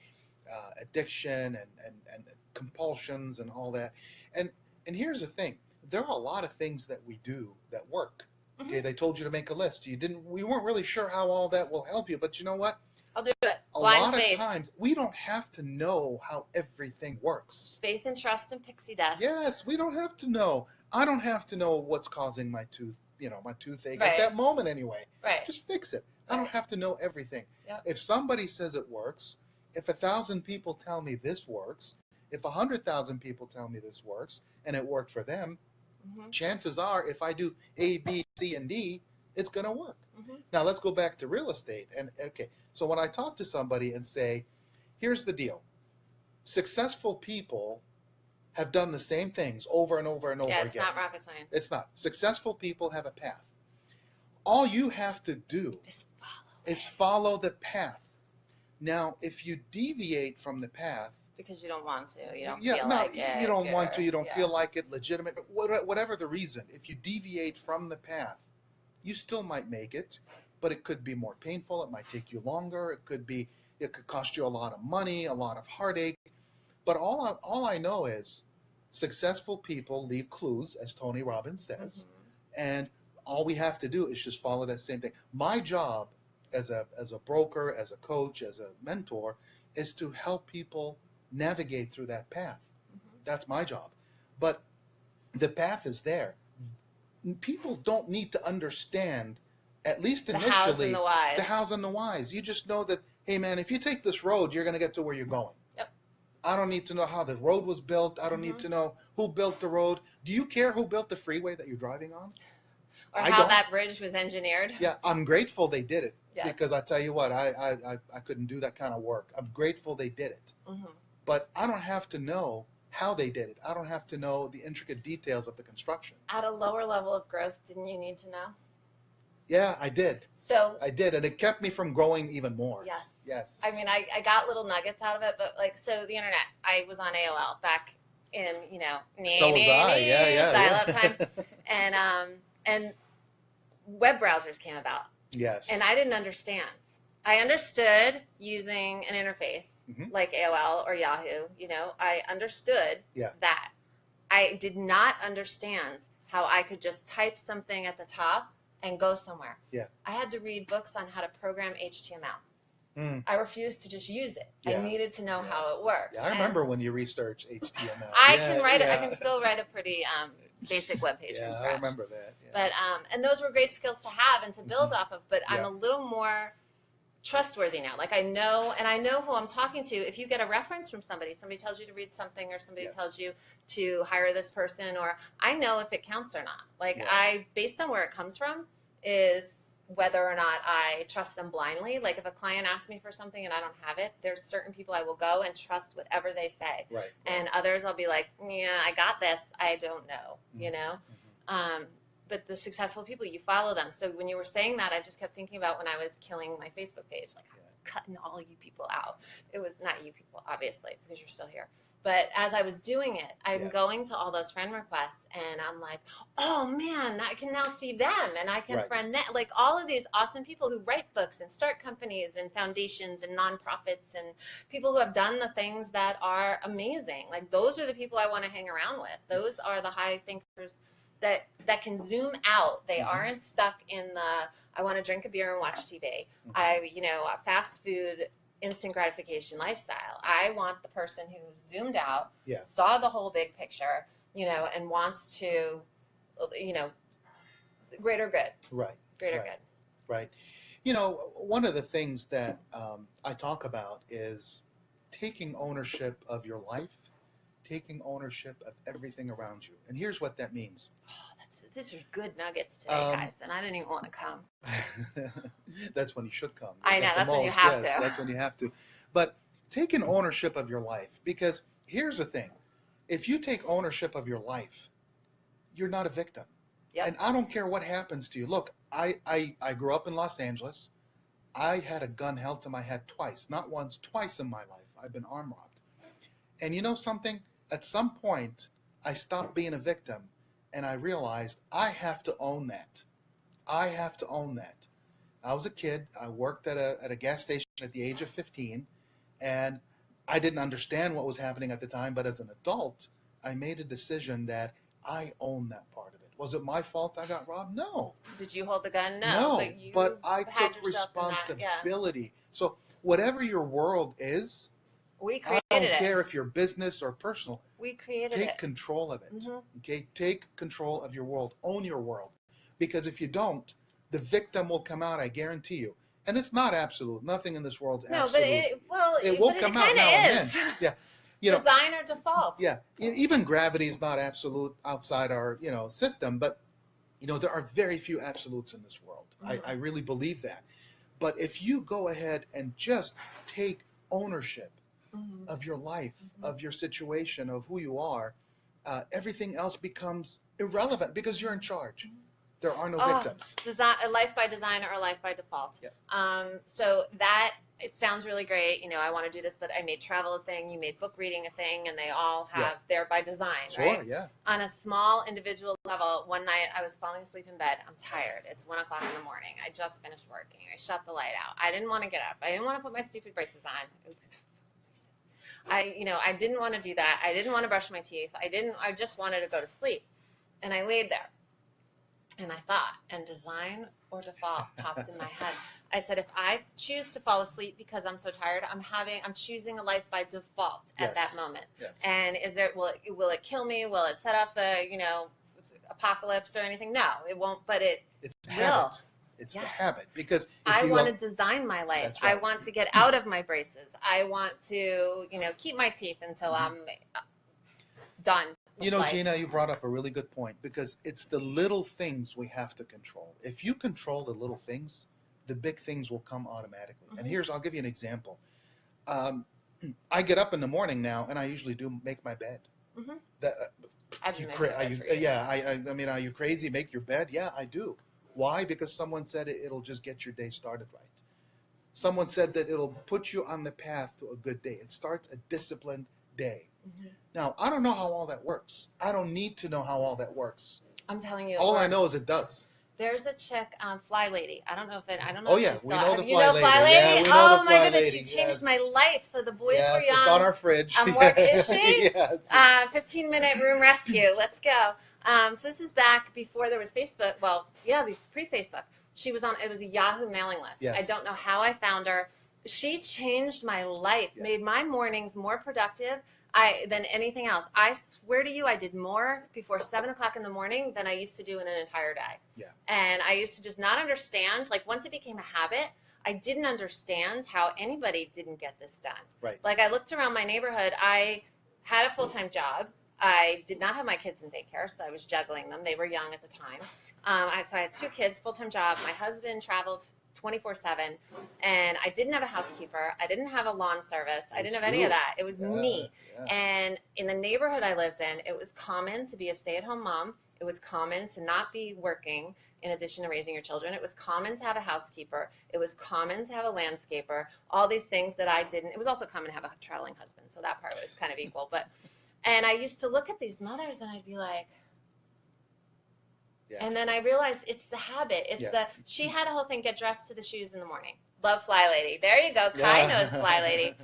addiction and compulsions and all that. And here's the thing. There are a lot of things that we do that work. Okay, they told you to make a list. We weren't really sure how all that will help you, but you know what? I'll do it. A Blind lot faith. of times we don't have to know how everything works. Faith and trust and pixie dust. Yes, we don't have to know. I don't have to know what's causing my my toothache Right. at that moment anyway. Right. Just fix it. I don't have to know everything. Yep. If somebody says it works, if 1,000 people tell me this works, if 100,000 people tell me this works, and it worked for them, chances are if I do A, B, C, and D, it's going to work. Now let's go back to real estate. And okay, so when I talk to somebody and say, here's the deal. Successful people have done the same things over and over and over again. Yeah, it's not rocket science. It's not. Successful people have a path. All you have to do is follow the path. Now, if you deviate from the path, because you don't want to, you don't yeah, feel no, like it. you don't want to, you don't yeah. feel like it, legitimate, whatever the reason. If you deviate from the path, you still might make it, but it could be more painful. It might take you longer. It could cost you a lot of money, a lot of heartache. But all I know is successful people leave clues, as Tony Robbins says, and all we have to do is just follow that same thing. My job as a broker, as a coach, as a mentor, is to help people navigate through that path. That's my job. But the path is there. People don't need to understand, at least initially, the hows and the whys. The hows and the whys. You just know that, hey man, if you take this road, you're going to get to where you're going. Yep. I don't need to know how the road was built. I don't need to know who built the road. Do you care who built the freeway that you're driving on? Or how that bridge was engineered. Yeah, I'm grateful they did it. Yes. Because I tell you what, I couldn't do that kind of work. I'm grateful they did it. But I don't have to know how they did it. I don't have to know the intricate details of the construction. At a lower level of growth, didn't you need to know? Yeah, I did. So I did, and it kept me from growing even more. yes. Yes. I mean, I got little nuggets out of it, but so the internet, I was on AOL back in, So was I. Yeah. dial-up time. And web browsers came about. Yes. And I didn't understand. I understood using an interface like AOL or Yahoo. I understood that. I did not understand how I could just type something at the top and go somewhere. Yeah. I had to read books on how to program HTML. I refused to just use it. Yeah. I needed to know how it works. Yeah, I remember when you researched HTML. I can write it. I can still write a pretty basic web page from scratch. I remember that. Yeah. But and those were great skills to have and to build off of. But I'm a little more trustworthy now. Like I know who I'm talking to. If you get a reference from somebody tells you to read something, or somebody tells you to hire this person, or I know if it counts or not. Like based on where it comes from, is whether or not I trust them blindly. Like if a client asks me for something and I don't have it, there's certain people I will go and trust whatever they say. Right. And others I'll be like, yeah, I got this. I don't know, But the successful people, you follow them. So when you were saying that, I just kept thinking about when I was killing my Facebook page, like I'm cutting all you people out. It was not you people, obviously, because you're still here. But as I was doing it, I'm going to all those friend requests, and I'm like, oh, man, I can now see them, and I can friend them. Like all of these awesome people who write books and start companies and foundations and nonprofits and people who have done the things that are amazing. Like those are the people I want to hang around with. Those are the high thinkers that can zoom out. They aren't stuck in the, I want to drink a beer and watch TV. Fast food, instant gratification lifestyle. I want the person who's zoomed out, saw the whole big picture, and wants to, greater good. Right. Greater good. Right. One of the things that I talk about is taking ownership of your life, taking ownership of everything around you. And here's what that means. These are good nuggets today, guys, and I didn't even want to come. That's when you should come. I know, that's when you have to. That's when you have to. But taking ownership of your life, because here's the thing. If you take ownership of your life, you're not a victim. Yep. And I don't care what happens to you. Look, I grew up in Los Angeles. I had a gun held to my head twice, not once, twice in my life. I've been arm robbed. And you know something? At some point, I stopped being a victim. And I realized I have to own that. I have to own that. I was a kid. I worked at a gas station at the age of 15, and I didn't understand what was happening at the time. But as an adult, I made a decision that I own that part of it. Was it my fault I got robbed? No. Did you hold the gun? No. No. But I took responsibility. So whatever your world is, we created I don't care if you're business or personal. We created Take control of it. Okay? Take control of your world. Own your world. Because if you don't, the victim will come out, I guarantee you. And it's not absolute. Nothing in this world's absolute. It will come out now and then. Yeah. Design or default. Yeah. Even gravity is not absolute outside our, system, but there are very few absolutes in this world. I really believe that. But if you go ahead and just take ownership of your life, of your situation, of who you are, everything else becomes irrelevant because you're in charge. There are no victims. A life by design or a life by default. Yeah. So that, it sounds really great. I want to do this, but I made travel a thing. You made book reading a thing, and they all have they're by design, right? Sure, yeah. On a small individual level, one night I was falling asleep in bed. I'm tired. It's 1 o'clock in the morning. I just finished working. I shut the light out. I didn't want to get up. I didn't want to put my stupid braces on. I didn't want to do that. I didn't want to brush my teeth. I just wanted to go to sleep. And I laid there. And I thought, and design or default popped in my head. I said, if I choose to fall asleep because I'm so tired, I'm choosing a life by default at that moment. Yes. And will it kill me? Will it set off the, apocalypse or anything? No, it won't, but it's will. Habit. It's the habit, because I want to design my life. Right. I want to get out of my braces. I want to, keep my teeth until I'm done. Gina, you brought up a really good point, because it's the little things we have to control. If you control the little things, the big things will come automatically. And I'll give you an example. I get up in the morning now, and I usually do make my bed. Are you crazy? Make your bed? Yeah, I do. Why? Because someone said it'll just get your day started right. Someone said that it'll put you on the path to a good day. It starts a disciplined day. Now, I don't know how all that works. I don't need to know how all that works. I'm telling you. All I know is it does. There's a chick, Fly Lady. I don't know Oh if yeah, she's we still. know the You Fly know Lady. Fly Yeah, Lady? we know Oh the my Fly goodness, Lady. she changed Yes. my life. So the boys were Yes, it's on young. our fridge. I'm working. Is she? Yes. 15-minute room rescue. Let's go. So this is back before there was Facebook. Well, yeah, pre-Facebook. She was on. It was a Yahoo mailing list. Yes. I don't know how I found her. She changed my life. Yeah. Made my mornings more productive. Than anything else. I swear to you, I did more before 7 o'clock in the morning than I used to do in an entire day. Yeah. And I used to just not understand. Like once it became a habit, I didn't understand how anybody didn't get this done. Right. Like I looked around my neighborhood. I had a full-time job. I did not have my kids in daycare, so I was juggling them. They were young at the time. So I had 2 kids, full-time job. My husband traveled 24/7, and I didn't have a housekeeper. I didn't have a lawn service. I didn't have any of that. It was me. Yeah. And in the neighborhood I lived in, it was common to be a stay-at-home mom. It was common to not be working in addition to raising your children. It was common to have a housekeeper. It was common to have a landscaper. All these things that I didn't. It was also common to have a traveling husband, so that part was kind of equal. And I used to look at these mothers and I'd be like, Yeah. and then I realized it's the habit. She had a whole thing, get dressed to the shoes in the morning. Love Fly Lady. There you go. Kai knows Fly Lady.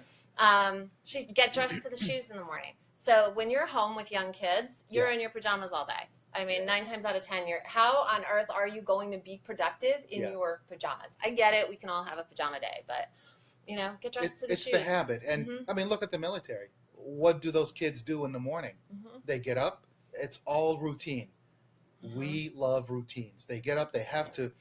She'd get dressed to the shoes in the morning. So when you're home with young kids, you're in your pajamas all day. I mean, 9 times out of 10, how on earth are you going to be productive in your pajamas? I get it. We can all have a pajama day, but get dressed to the shoes. It's the habit. And I mean, look at the military. What do those kids do in the morning? They get up. It's all routine. We love routines. They get up. They have to,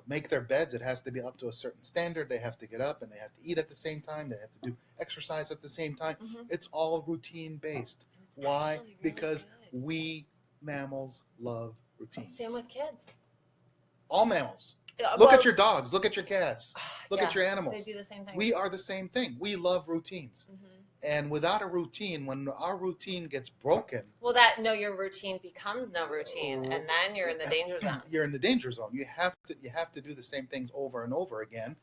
make their beds. It has to be up to a certain standard. They have to get up and they have to eat at the same time. They have to do exercise at the same time. It's all routine based. Why? Really because good. we mammals love routines. Same with kids. All mammals. Look at your dogs. Look at your cats. Look at your animals. They do the same thing. We are the same thing. We love routines. And without a routine, when our routine gets broken, your routine becomes no routine, and then you're in the danger zone. You're in the danger zone. You have to do the same things over and over again,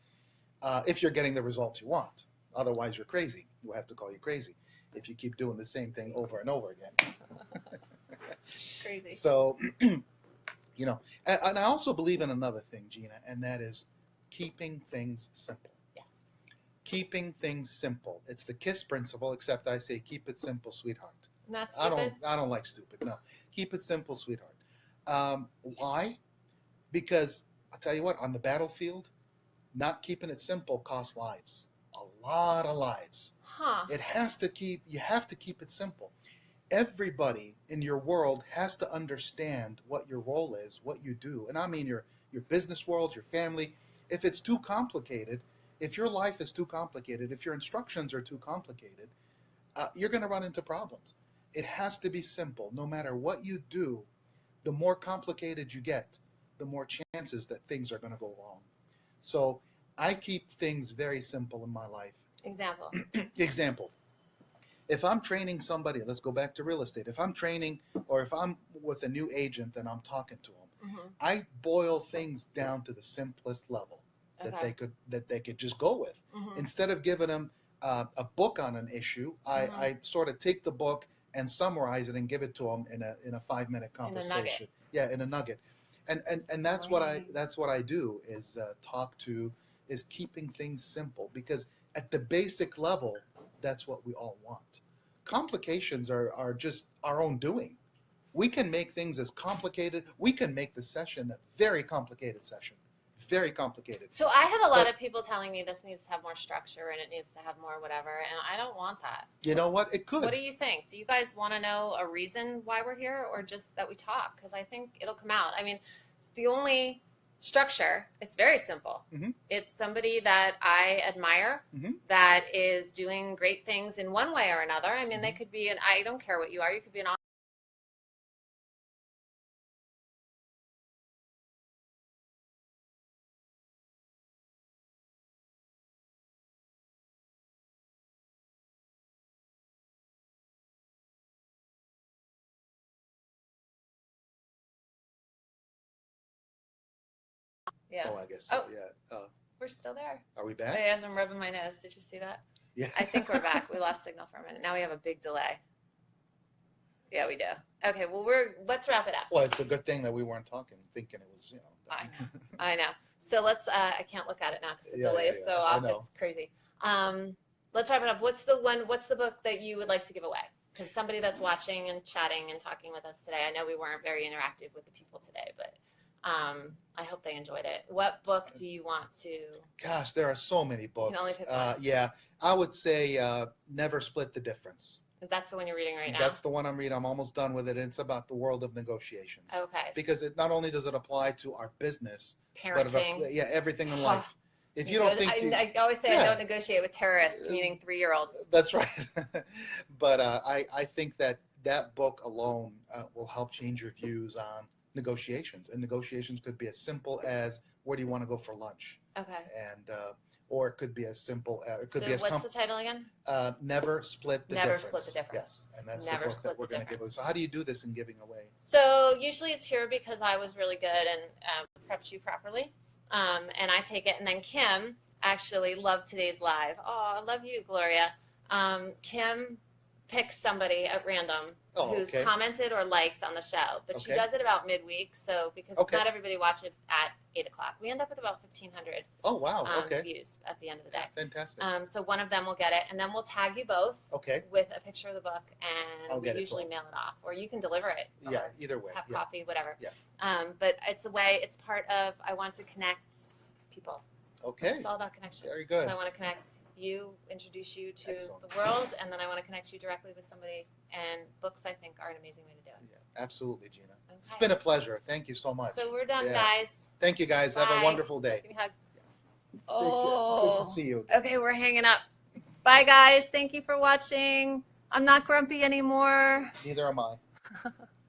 if you're getting the results you want. Otherwise, you're crazy. We'll have to call you crazy if you keep doing the same thing over and over again. Crazy. So, and I also believe in another thing, Gina, and that is keeping things simple. Keeping things simple. It's the KISS principle, except I say keep it simple, sweetheart. Not stupid. I don't like stupid. No, keep it simple, sweetheart. Why? Because I'll tell you what, on the battlefield, not keeping it simple costs lives. A lot of lives. Huh. You have to keep it simple. Everybody in your world has to understand what your role is, what you do. And I mean your business world, your family. If it's too complicated, if your life is too complicated, if your instructions are too complicated, you're going to run into problems. It has to be simple. No matter what you do, the more complicated you get, the more chances that things are going to go wrong. So I keep things very simple in my life. Example. If I'm training somebody, let's go back to real estate. If I'm training or if I'm with a new agent and I'm talking to them, I boil things down to the simplest level. That they could just go with. Instead of giving them a book on an issue, I sort of take the book and summarize it and give it to them in a 5-minute conversation. In a nugget. And that's what I do is is keeping things simple, because at the basic level, that's what we all want. Complications are just our own doing. We can make things as complicated. We can make the session a very complicated session. Very complicated. So I have a lot of people telling me this needs to have more structure and it needs to have more whatever, and I don't want that. You know what? It could. What do you think? Do you guys want to know a reason why we're here, or just that we talk? Because I think it'll come out. I mean, the only structure, it's very simple. It's somebody that I admire that is doing great things in one way or another. I mean, they could be I don't care what you are. You could be an Oh, I guess so. Yeah. We're still there. Are we back? As I'm rubbing my nose. Did you see that? Yeah. I think we're back. We lost signal for a minute. Now we have a big delay. Yeah, we do. Okay, well, let's wrap it up. Well, it's a good thing that we weren't thinking it was, I know. So let's, I can't look at it now because the Yeah, delay yeah, is yeah, so I off. know. It's crazy. Let's wrap it up. What's the book that you would like to give away? Because somebody that's watching and chatting and talking with us today, I know we weren't very interactive with the people today, but I hope they enjoyed it. What book do you want to? Gosh, there are so many You can only books. pick one. Yeah, I would say Never Split the Difference. Because that's the one you're reading right now. That's the one I'm reading. I'm almost done with it. And it's about the world of negotiations. Okay. Because it not only does it apply to our business, Parenting. but yeah, everything in life. If you don't think I always say Yeah. I don't negotiate with terrorists, meaning 3-year-olds. That's right. But I think that book alone will help change your views on negotiations. And negotiations could be as simple as where do you want to go for lunch, Okay. and or it could be as simple. It could So be as what's the title again? Never Split the Never Difference. Split the Difference. Yes, and that's Never the book Split that we're the going to give away. Difference. So how do you do this in giving away? So usually it's here because I was really good and prepped you properly, and I take it. And then Kim actually loved today's live. Oh, I love you, Gloria. Kim picks somebody at random who's okay. commented or liked on the show, but she Okay. does it about midweek. So because Okay. not everybody watches at 8 o'clock, we end up with about 1,500 Oh, wow. Okay. views at the end of the day. Fantastic. So one of them will get it, and then we'll tag you both Okay. with a picture of the book, and I'll we get it usually to 'em. mail it off, or you can deliver it. Yeah, or either way. have Yeah. coffee, whatever. Yeah. But it's a way. It's part of. I want to connect people. Okay. It's all about connections. Very good. So I want to connect you, introduce you to Excellent. the world, and then I want to connect you directly with somebody. And books, I think, are an amazing way to do it. Yeah, absolutely, Gina. Okay. It's been a pleasure. Thank you so much. So we're done, Yeah. guys. Thank you, guys. Have Bye. a wonderful day. Give me a hug. Good Oh. to see you. Okay, we're hanging up. Bye, guys. Thank you for watching. I'm not grumpy anymore. Neither am I.